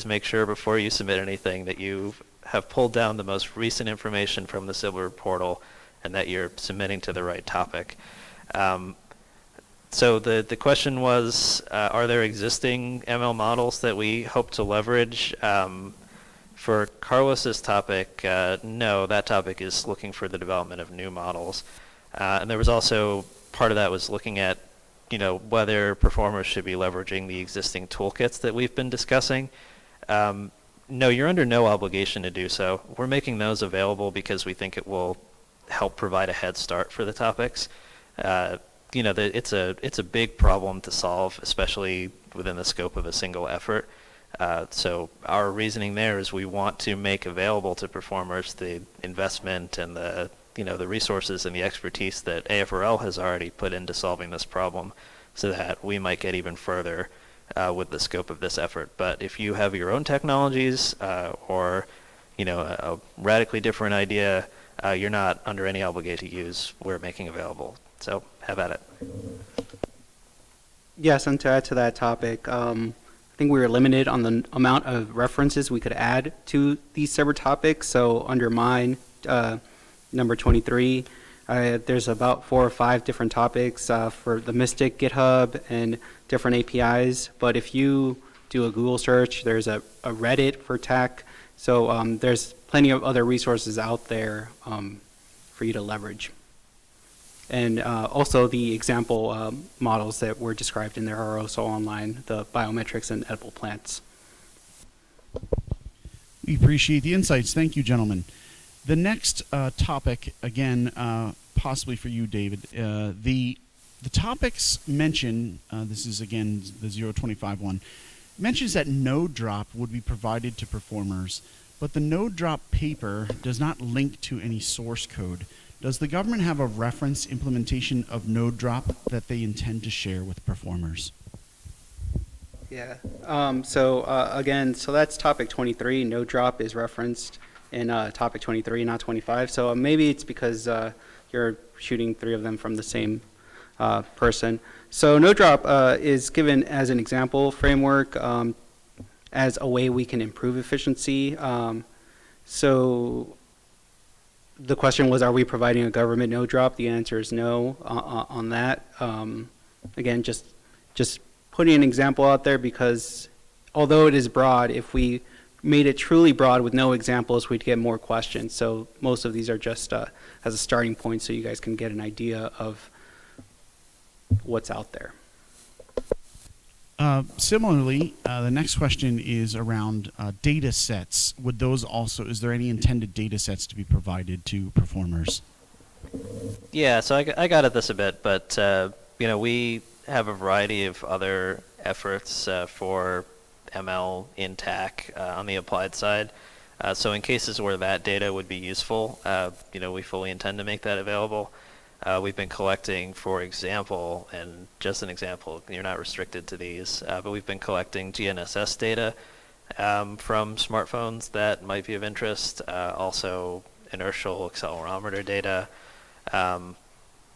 make sure before you submit anything that you have pulled down the most recent information from the SIBR portal and that you're submitting to the right topic. So the question was, are there existing ML models that we hope to leverage? For Carlos's topic, no, that topic is looking for the development of new models. And there was also, part of that was looking at whether performers should be leveraging the existing toolkits that we've been discussing. No, you're under no obligation to do so. We're making those available because we think it will help provide a head start for the topics. It's a big problem to solve, especially within the scope of a single effort. So our reasoning there is we want to make available to performers the investment and the the resources and the expertise that AFRL has already put into solving this problem, so that we might get even further with the scope of this effort. But if you have your own technologies or a radically different idea, you're not under any obligation to use we're making available. So have at it. Yes, and to add to that topic, I think we were limited on the amount of references we could add to these separate topics. So under mine, number 23, there's about 4 or 5 different topics for the Mystic, GitHub, and different APIs. But if you do a Google search, there's a Reddit for TAK. So there's plenty of other resources out there for you to leverage. And also the example models that were described in there are also online, the biometrics and edible plants. We appreciate the insights. Thank you, gentlemen. The next topic, again, possibly for you, David, the topics mention, this is again the 025 one, mentions that node drop would be provided to performers, but the node drop paper does not link to any source code. Does the government have a reference implementation of node drop that they intend to share with performers? Yeah. Again, so that's topic 23. Node drop is referenced in topic 23, not 25. So maybe it's because you're shooting 3 of them from the same person. So node drop is given as an example framework as a way we can improve efficiency. So the question was, are we providing a government node drop? The answer is no on that. Again, just putting an example out there, because although it is broad, if we made it truly broad with no examples, we'd get more questions. So most of these are just as a starting point so you guys can get an idea of what's out there. Similarly, the next question is around data sets. Would those also, is there any intended data sets to be provided to performers? Yeah, so I got at this a bit, but we have a variety of other efforts for ML in TAK on the applied side. So in cases where that data would be useful, we fully intend to make that available. We've been collecting, for example, and just an example, you're not restricted to these, but we've been collecting GNSS data from smartphones that might be of interest, also inertial accelerometer data.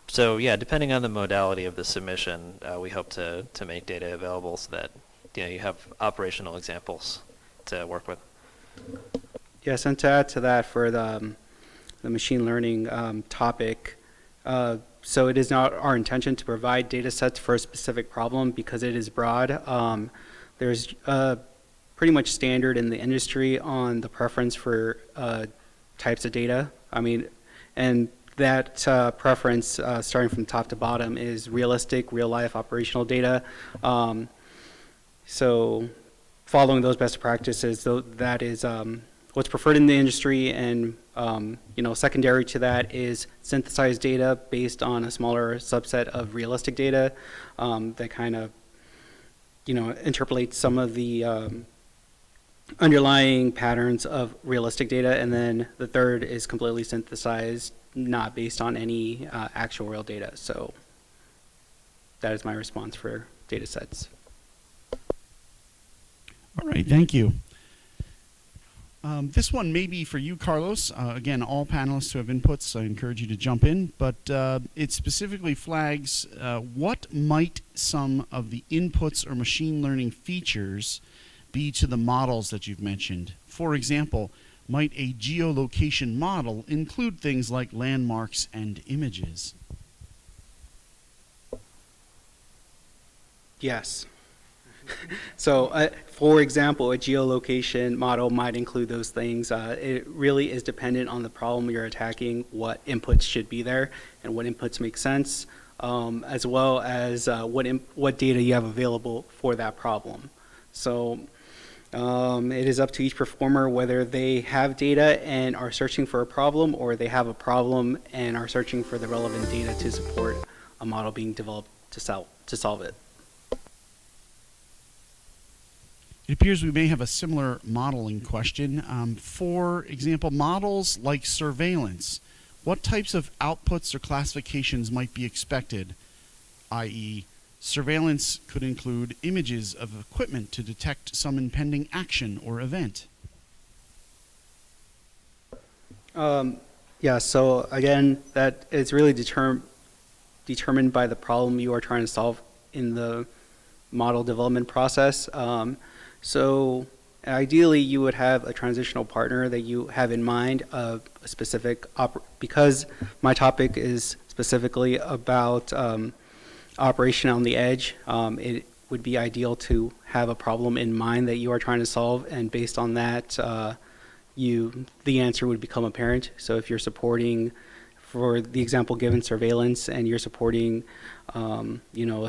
So yeah, depending on the modality of the submission, we hope to make data available so that you have operational examples to work with. Yes, and to add to that for the machine learning topic, so it is not our intention to provide data sets for a specific problem because it is broad. There's pretty much standard in the industry on the preference for types of data. And that preference, starting from top to bottom, is realistic, real-life operational data. So following those best practices, that is what's preferred in the industry, and secondary to that is synthesized data based on a smaller subset of realistic data that kind of interpolates some of the underlying patterns of realistic data, and then the third is completely synthesized, not based on any actual real data. So that is my response for data sets. All right, thank you. This one may be for you, Carlos. Again, all panelists who have inputs, I encourage you to jump in, but it specifically flags what might some of the inputs or machine learning features be to the models that you've mentioned. For example, might a geolocation model include things like landmarks and images? Yes. So, for example, a geolocation model might include those things. It really is dependent on the problem you're attacking, what inputs should be there, and what inputs make sense, as well as what data you have available for that problem. So, it is up to each performer whether they have data and are searching for a problem, or they have a problem and are searching for the relevant data to support a model being developed to solve it. It appears we may have a similar modeling question. For example, models like surveillance, what types of outputs or classifications might be expected, i.e., surveillance could include images of equipment to detect some impending action or event? Yeah, so again, that is really determined by the problem you are trying to solve in the model development process. So ideally, you would have a transitional partner that you have in mind of a specific, because my topic is specifically about operation on the edge, it would be ideal to have a problem in mind that you are trying to solve, and based on that, the answer would become apparent. So if you're supporting, for the example given, surveillance, and you're supporting, a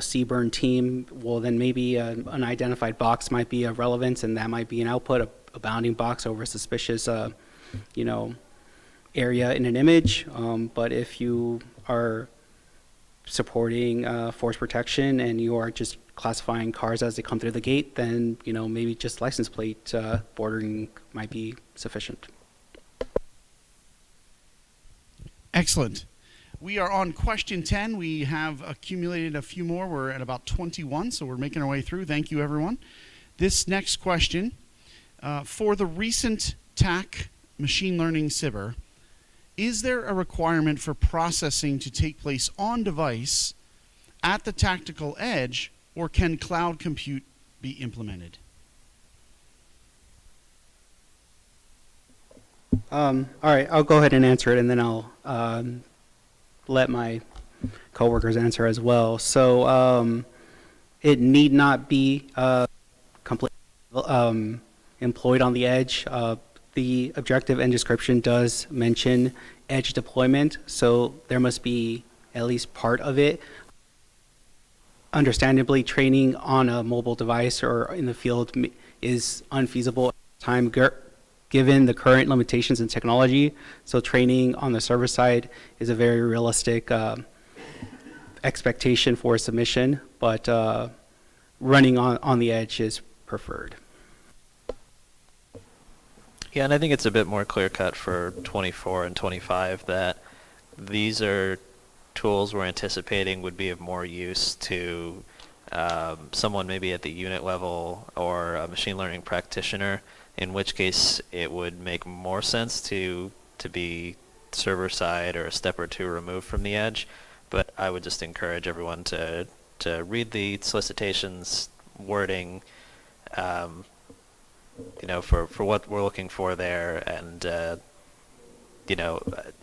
CBRN team, well, then maybe an identified box might be of relevance, and that might be an output, a bounding box over a suspicious, area in an image. But if you are supporting force protection and you are just classifying cars as they come through the gate, then maybe just license plate bordering might be sufficient. Excellent. We are on question 10. We have accumulated a few more. We're at about 21, so we're making our way through. Thank you, everyone. This next question, for the recent TAK machine learning SIBR, is there a requirement for processing to take place on device at the tactical edge, or can cloud compute be implemented? All right, I'll go ahead and answer it, and then I'll let my coworkers answer as well. So it need not be completely employed on the edge. The objective and description does mention edge deployment, so there must be at least part of it. Understandably, training on a mobile device or in the field is unfeasible at the time given the current limitations in technology. So training on the server side is a very realistic expectation for a submission, but running on the edge is preferred. Yeah, and I think it's a bit more clear-cut for 24 and 25 that these are tools we're anticipating would be of more use to someone maybe at the unit level or a machine learning practitioner, in which case it would make more sense to be server side or a step or two removed from the edge. But I would just encourage everyone to read the solicitations wording, for what we're looking for there, and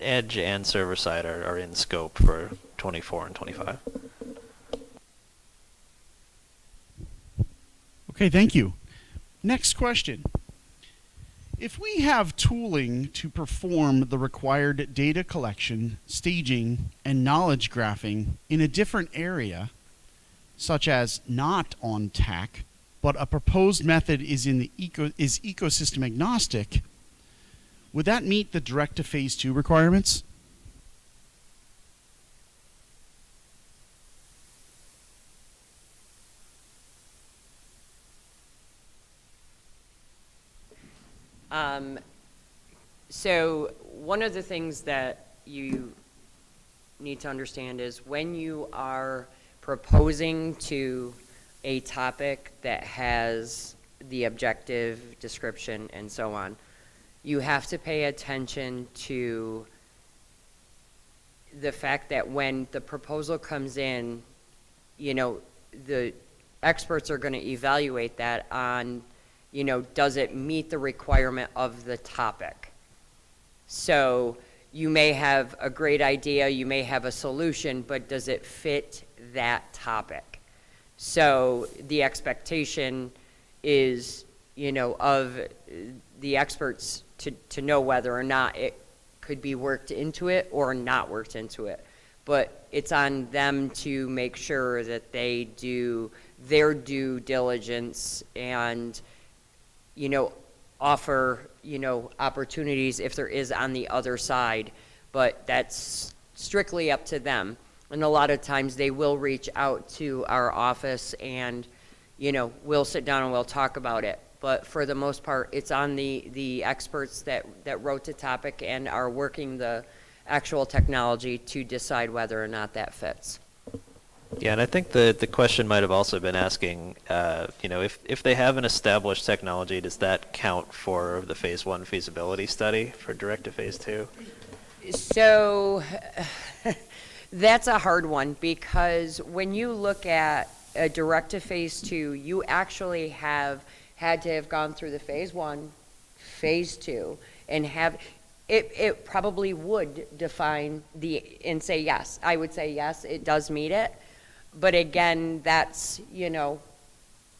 edge and server side are in scope for 24 and 25. Okay, thank you. Next question. If we have tooling to perform the required data collection, staging, and knowledge graphing in a different area, such as not on TAK, but a proposed method is ecosystem agnostic, would that meet the direct to phase 2 requirements? So one of the things that you need to understand is when you are proposing to a topic that has the objective, description, and so on, you have to pay attention to the fact that when the proposal comes in, the experts are going to evaluate that on, does it meet the requirement of the topic? So you may have a great idea, you may have a solution, but does it fit that topic? So the expectation is, of the experts to know whether or not it could be worked into it or not worked into it. But it's on them to make sure that they do their due diligence and, offer, opportunities if there is on the other side. But that's strictly up to them. And a lot of times they will reach out to our office and, we'll sit down and we'll talk about it. But for the most part, it's on the experts that wrote the topic and are working the actual technology to decide whether or not that fits. Yeah, and I think the question might have also been asking, you know, if they have an established technology, does that count for the phase 1 feasibility study for direct to phase 2? So that's a hard one, because when you look at a direct to phase 2, you actually have had to have gone through the phase 1, phase 2, and have it probably would define and say yes. I would say yes, it does meet it. But again, that's, you know,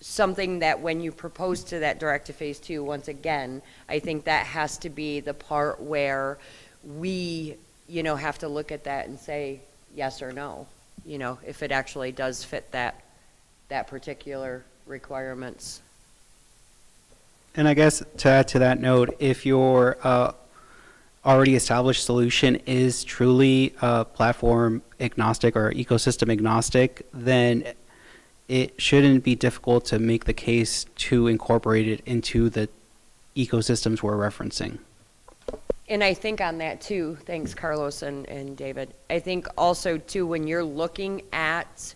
something that when you propose to that direct to phase 2, once again, I think that has to be the part where we, you know, have to look at that and say yes or no, you know, if it actually does fit that particular requirements. And I guess to add to that note, if your already established solution is truly platform agnostic or ecosystem agnostic, then it shouldn't be difficult to make the case to incorporate it into the ecosystems we're referencing. And I think on that too, thanks Carlos and David, I think also too, when you're looking at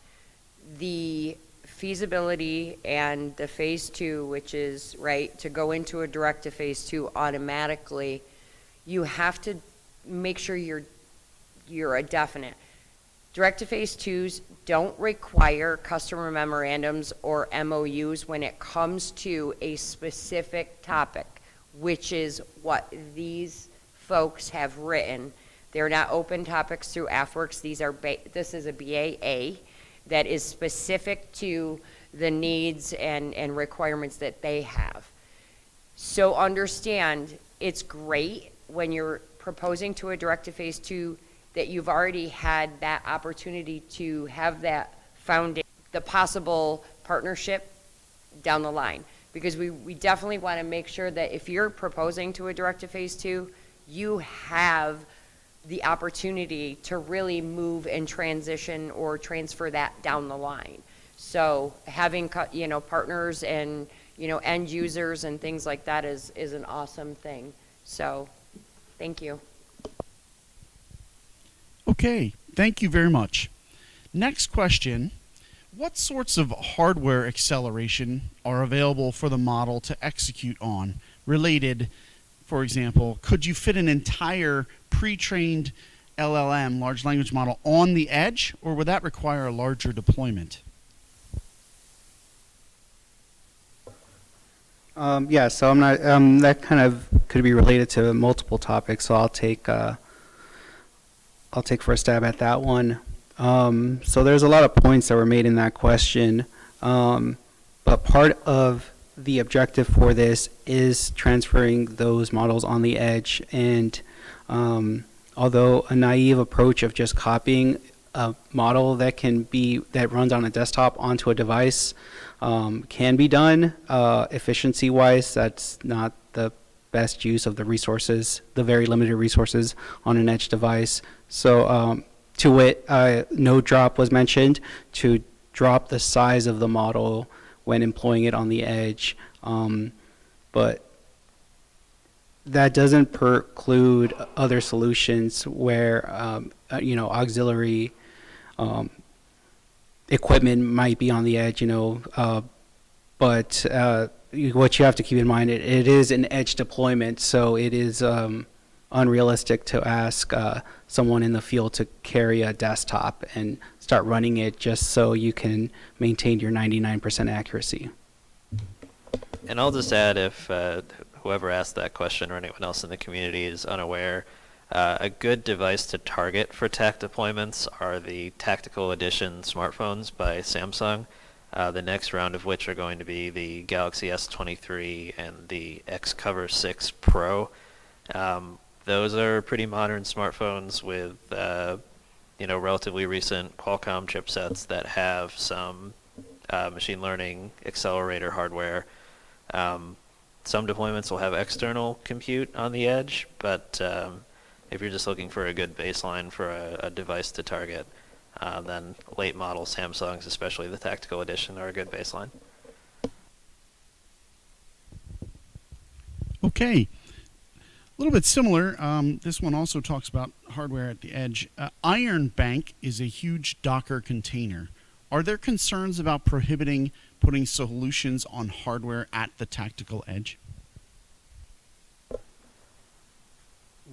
the feasibility and the phase 2, which is, right, to go into a direct to phase 2 automatically, you have to make sure you're a definite. Direct to phase 2s don't require customer memorandums or MOUs when it comes to a specific topic, which is what these folks have written. They're not open topics through AFWorks. This is a BAA that is specific to the needs and requirements that they have. So understand, it's great when you're proposing to a direct to phase 2 that you've already had that opportunity to have that foundation, the possible partnership down the line. Because we definitely want to make sure that if you're proposing to a direct to phase 2, you have the opportunity to really move and transition or transfer that down the line. So having, you know, partners and, you know, end users and things like that is an awesome thing. So thank you. Okay, thank you very much. Next question. What sorts of hardware acceleration are available for the model to execute on? Related, for example, could you fit an entire pre-trained LLM, large language model, on the edge, or would that require a larger deployment? Yeah, so I'm not, that kind of could be related to multiple topics, so I'll take first stab at that one. So there's a lot of points that were made in that question, but part of the objective for this is transferring those models on the edge. And although a naive approach of just copying a model that runs on a desktop onto a device can be done efficiency-wise, that's not the best use of the resources, the very limited resources on an edge device. So to wit, node drop was mentioned to drop the size of the model when employing it on the edge, but that doesn't preclude other solutions where you know, auxiliary equipment might be on the edge, you know, but what you have to keep in mind, it is an edge deployment, so it is unrealistic to ask someone in the field to carry a desktop and start running it just so you can maintain your 99% accuracy. And I'll just add, if whoever asked that question or anyone else in the community is unaware, a good device to target for TAK deployments are the Tactical Edition smartphones by Samsung, the next round of which are going to be the Galaxy S23 and the Xcover 6 Pro. Those are pretty modern smartphones with you know, relatively recent Qualcomm chipsets that have some machine learning accelerator hardware. Some deployments will have external compute on the edge, but if you're just looking for a good baseline for a device to target, then late model Samsungs, especially the Tactical Edition, are a good baseline. Okay. little bit similar. This one also talks about hardware at the edge. Iron Bank is a huge Docker container. Are there concerns about prohibiting putting solutions on hardware at the tactical edge?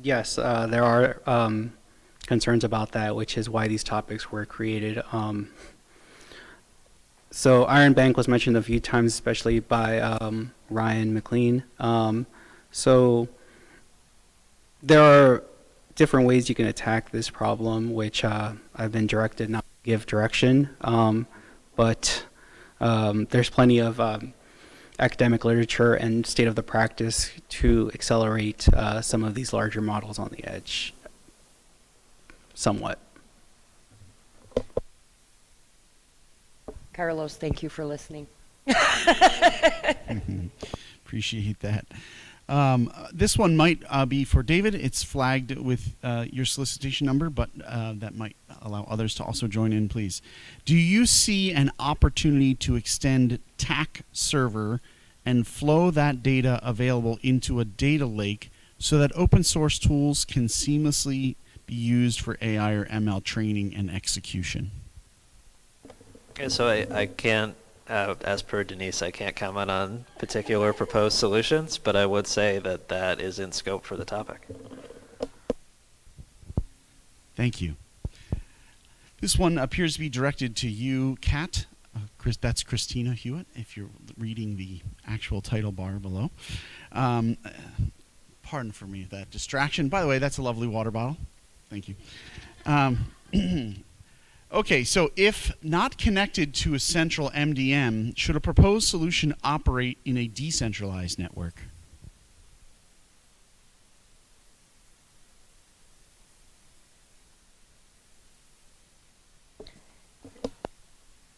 Yes, there are concerns about that, which is why these topics were created. So Iron Bank was mentioned a few times, especially by Ryan McLean. So there are different ways you can attack this problem, which I've been directed not to give direction, but there's plenty of academic literature and state of the practice to accelerate some of these larger models on the edge somewhat. Carlos, thank you for listening. Appreciate that. This one might be for David. It's flagged with your solicitation number, but that might allow others to also join in, please. Do you see an opportunity to extend TAKServer and flow that data available into a data lake so that open source tools can seamlessly be used for AI or ML training and execution? Okay, so I can't, as per Denise, I can't comment on particular proposed solutions, but I would say that that is in scope for the topic. Thank you. This one appears to be directed to you, Kat. That's Christina Hewitt, if you're reading the actual title bar below. Pardon for me that distraction. By the way, that's a lovely water bottle. Thank you. Okay, so if not connected to a central MDM, should a proposed solution operate in a decentralized network?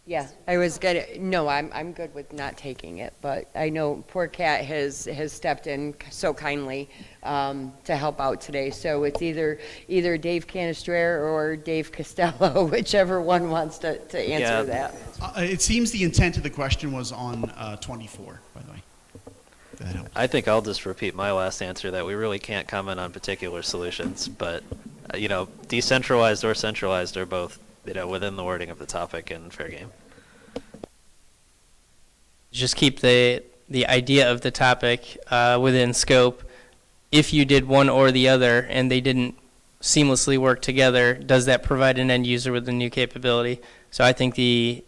Yeah, I was gonna, no, I'm good with not taking it, but I know poor Kat has stepped in so kindly to help out today. So it's either Dave Canistrere or Dave Costello, whichever one wants to answer that. It seems the intent of the question was on 24, by the way. That helps. I think I'll just repeat my last answer that we really can't comment on particular solutions, but you know, decentralized or centralized are both, you know, within the wording of the topic and fair game. Just keep the idea of the topic within scope. If you did one or the other and they didn't seamlessly work together, does that provide an end user with a new capability? So I think the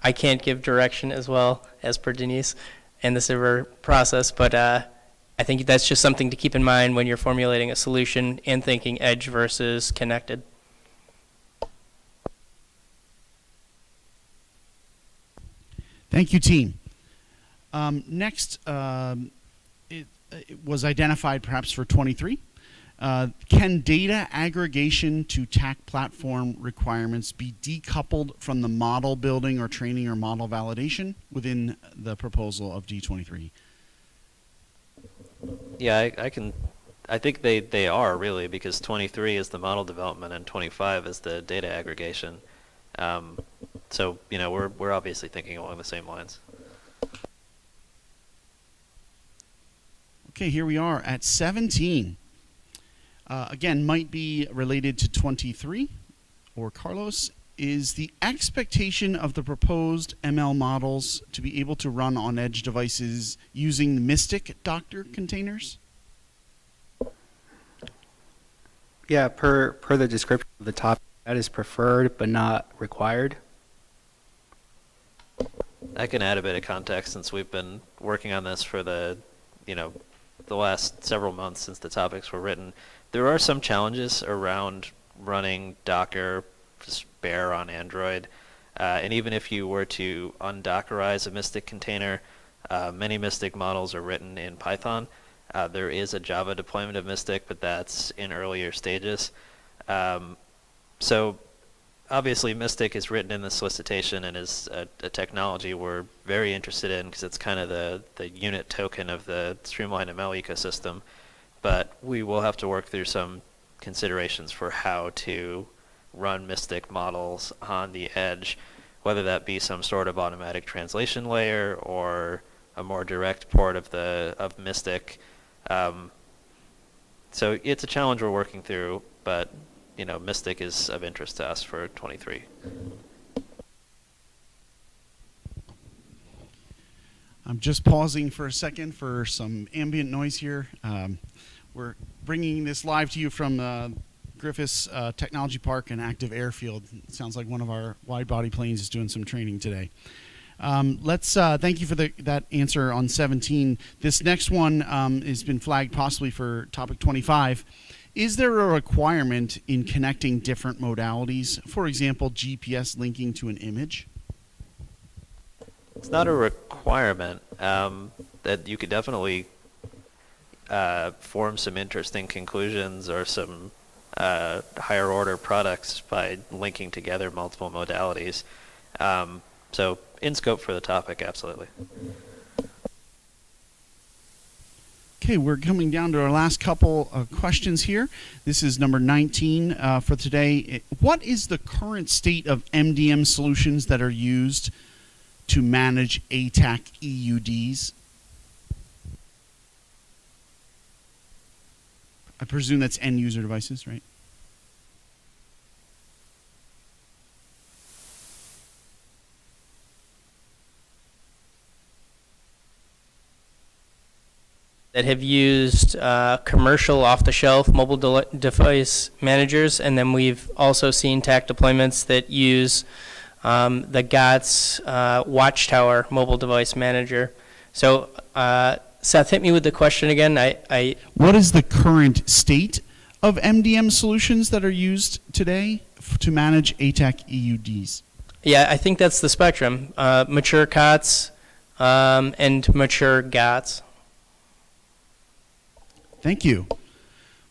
I can't give direction as well as per Denise and the SIBR process, but I think that's just something to keep in mind when you're formulating a solution and thinking edge versus connected. Thank you, team. Next, it was identified perhaps for 23. Can data aggregation to TAK platform requirements be decoupled from the model building or training or model validation within the proposal of D23? Yeah, I think they are really, because 23 is the model development and 25 is the data aggregation. So, you know, we're obviously thinking along the same lines. Okay, here we are at 17. Again, might be related to 23 or Carlos. Is the expectation of the proposed ML models to be able to run on edge devices using Mystic Docker containers? Yeah, per the description of the topic, that is preferred but not required. I can add a bit of context since we've been working on this for the last several months since the topics were written. There are some challenges around running Docker bare on Android, and even if you were to undockerize a Mystic container, many Mystic models are written in Python. There is a Java deployment of Mystic, but that's in earlier stages. So obviously Mystic is written in the solicitation and is a technology we're very interested in because it's kind of the unit token of the StreamLineML ecosystem. But we will have to work through some considerations for how to run Mystic models on the edge, whether that be some sort of automatic translation layer or a more direct port of Mystic. So it's a challenge we're working through, but Mystic is of interest to us for 23. I'm just pausing for a second for some ambient noise here. We're bringing this live to you from Griffiths Technology Park and Active Airfield. It sounds like one of our wide-body planes is doing some training today. Let's thank you for that answer on 17. This next one has been flagged possibly for topic 25. Is there a requirement in connecting different modalities, for example, GPS linking to an image? It's not a requirement. That you could definitely form some interesting conclusions or some higher order products by linking together multiple modalities. So in scope for the topic, absolutely. Okay, we're coming down to our last couple of questions here. This is number 19 for today. What is the current state of MDM solutions that are used to manage ATAK EUDs? I presume that's end user devices, right? That have used commercial off-the-shelf mobile device managers, and then we've also seen TAK deployments that use the GOTS Watchtower mobile device manager. So Seth, hit me with the question again. What is the current state of MDM solutions that are used today to manage ATAK EUDs? Yeah, I think that's the spectrum. Mature COTS and mature GOTS. Thank you.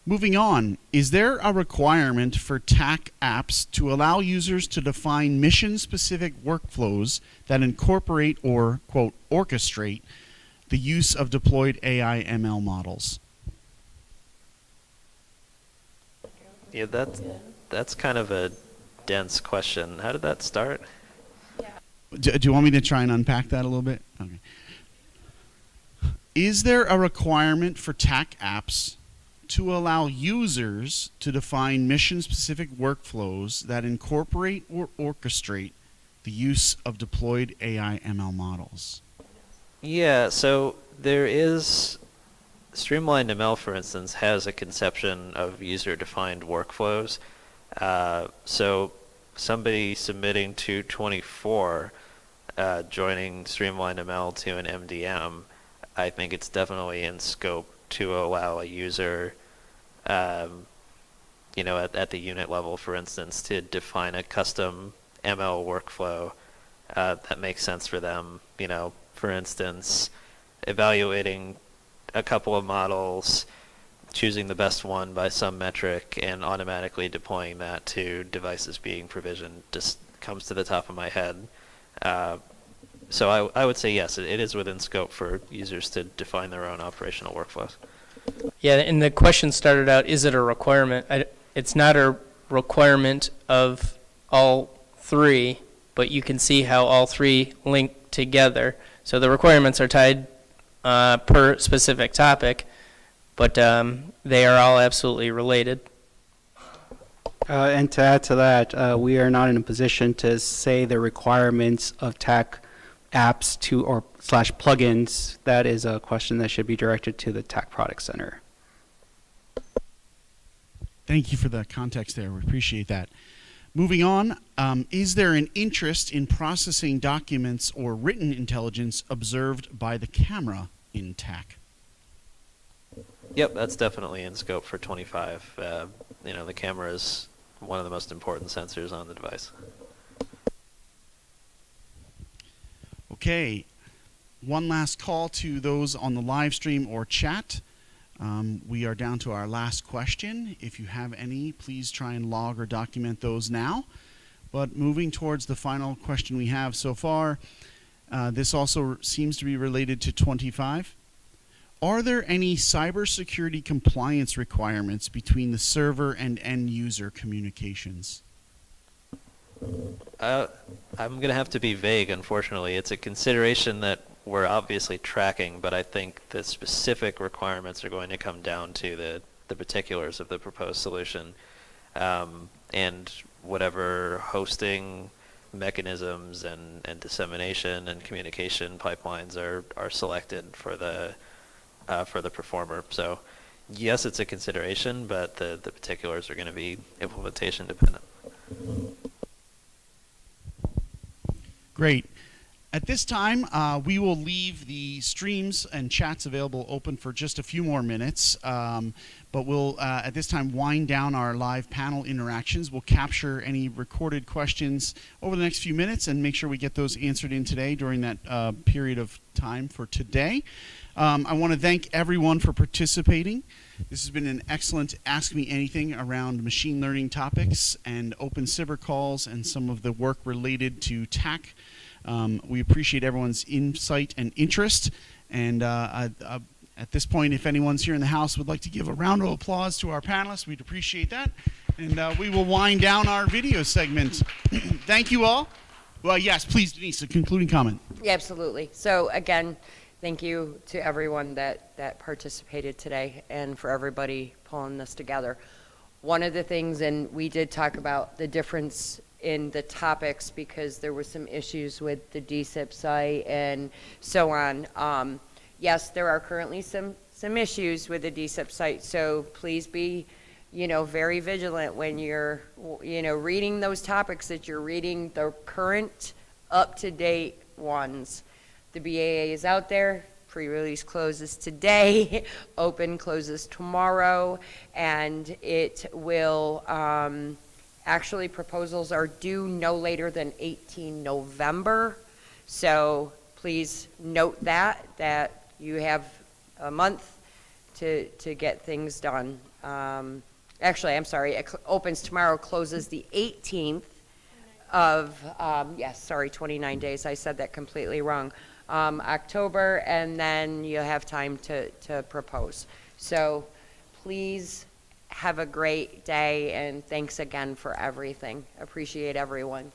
Moving on, is there a requirement for TAK apps to allow users to define mission-specific workflows that incorporate or, quote, orchestrate the use of deployed AI-ML models? Yeah, that's kind of a dense question. How did that start? Do you want me to try and unpack that a little bit? Okay. Is there a requirement for TAK apps to allow users to define mission-specific workflows that incorporate or orchestrate the use of deployed AI-ML models? Yeah, so there is StreamLineML, for instance, has a conception of user-defined workflows. So somebody submitting to 24, joining StreamLineML to an MDM, I think it's definitely in scope to allow a user, at the unit level, for instance, to define a custom ML workflow that makes sense for them. For instance, evaluating a couple of models, choosing the best one by some metric, and automatically deploying that to devices being provisioned just comes to the top of my head. So I would say yes, it is within scope for users to define their own operational workflows. Yeah, and the question started out, is it a requirement? It's not a requirement of all three, but you can see how all three link together. So the requirements are tied per specific topic, but they are all absolutely related. And to add to that, we are not in a position to say the requirements of TAK apps to or / plugins. That is a question that should be directed to the TAK Product Center. Thank you for the context there. We appreciate that. Moving on, is there an interest in processing documents or written intelligence observed by the camera in TAK? Yep, that's definitely in scope for 25. The camera is one of the most important sensors on the device. Okay, one last call to those on the live stream or chat. We are down to our last question. If you have any, please try and log or document those now. But moving towards the final question we have so far, this also seems to be related to 25. Are there any cybersecurity compliance requirements between the server and end user communications? I'm going to have to be vague, unfortunately. It's a consideration that we're obviously tracking, but I think the specific requirements are going to come down to the particulars of the proposed solution, and whatever hosting mechanisms and dissemination and communication pipelines are selected for the performer. So yes, it's a consideration, but the particulars are going to be implementation dependent. Great. At this time, we will leave the streams and chats available open for just a few more minutes, but we'll, at this time, wind down our live panel interactions. We'll capture any recorded questions over the next few minutes and make sure we get those answered in today during that period of time for today. I want to thank everyone for participating. This has been an excellent Ask Me Anything around machine learning topics and open SIBR calls and some of the work related to TAK. We appreciate everyone's insight and interest. And at this point, if anyone's here in the house would like to give a round of applause to our panelists, we'd appreciate that. And we will wind down our video segment. Thank you all. Well, yes, please, Denise, a concluding comment. Yeah, absolutely. So again, thank you to everyone that participated today and for everybody pulling this together. One of the things, and we did talk about the difference in the topics because there were some issues with the DSIP site and so on. Yes, there are currently some issues with the DSIP site, so please be, very vigilant when you're, reading those topics, that you're reading the current, up-to-date ones. The BAA is out there. Pre-release closes today. Open closes tomorrow, and it will. Actually, proposals are due no later than 18 November. So please note that you have a month to get things done. Actually, I'm sorry, it opens tomorrow, closes the 18th of, 29 days. I said that completely wrong. October, and then you'll have time to propose. So please have a great day, and thanks again for everything. Appreciate everyone.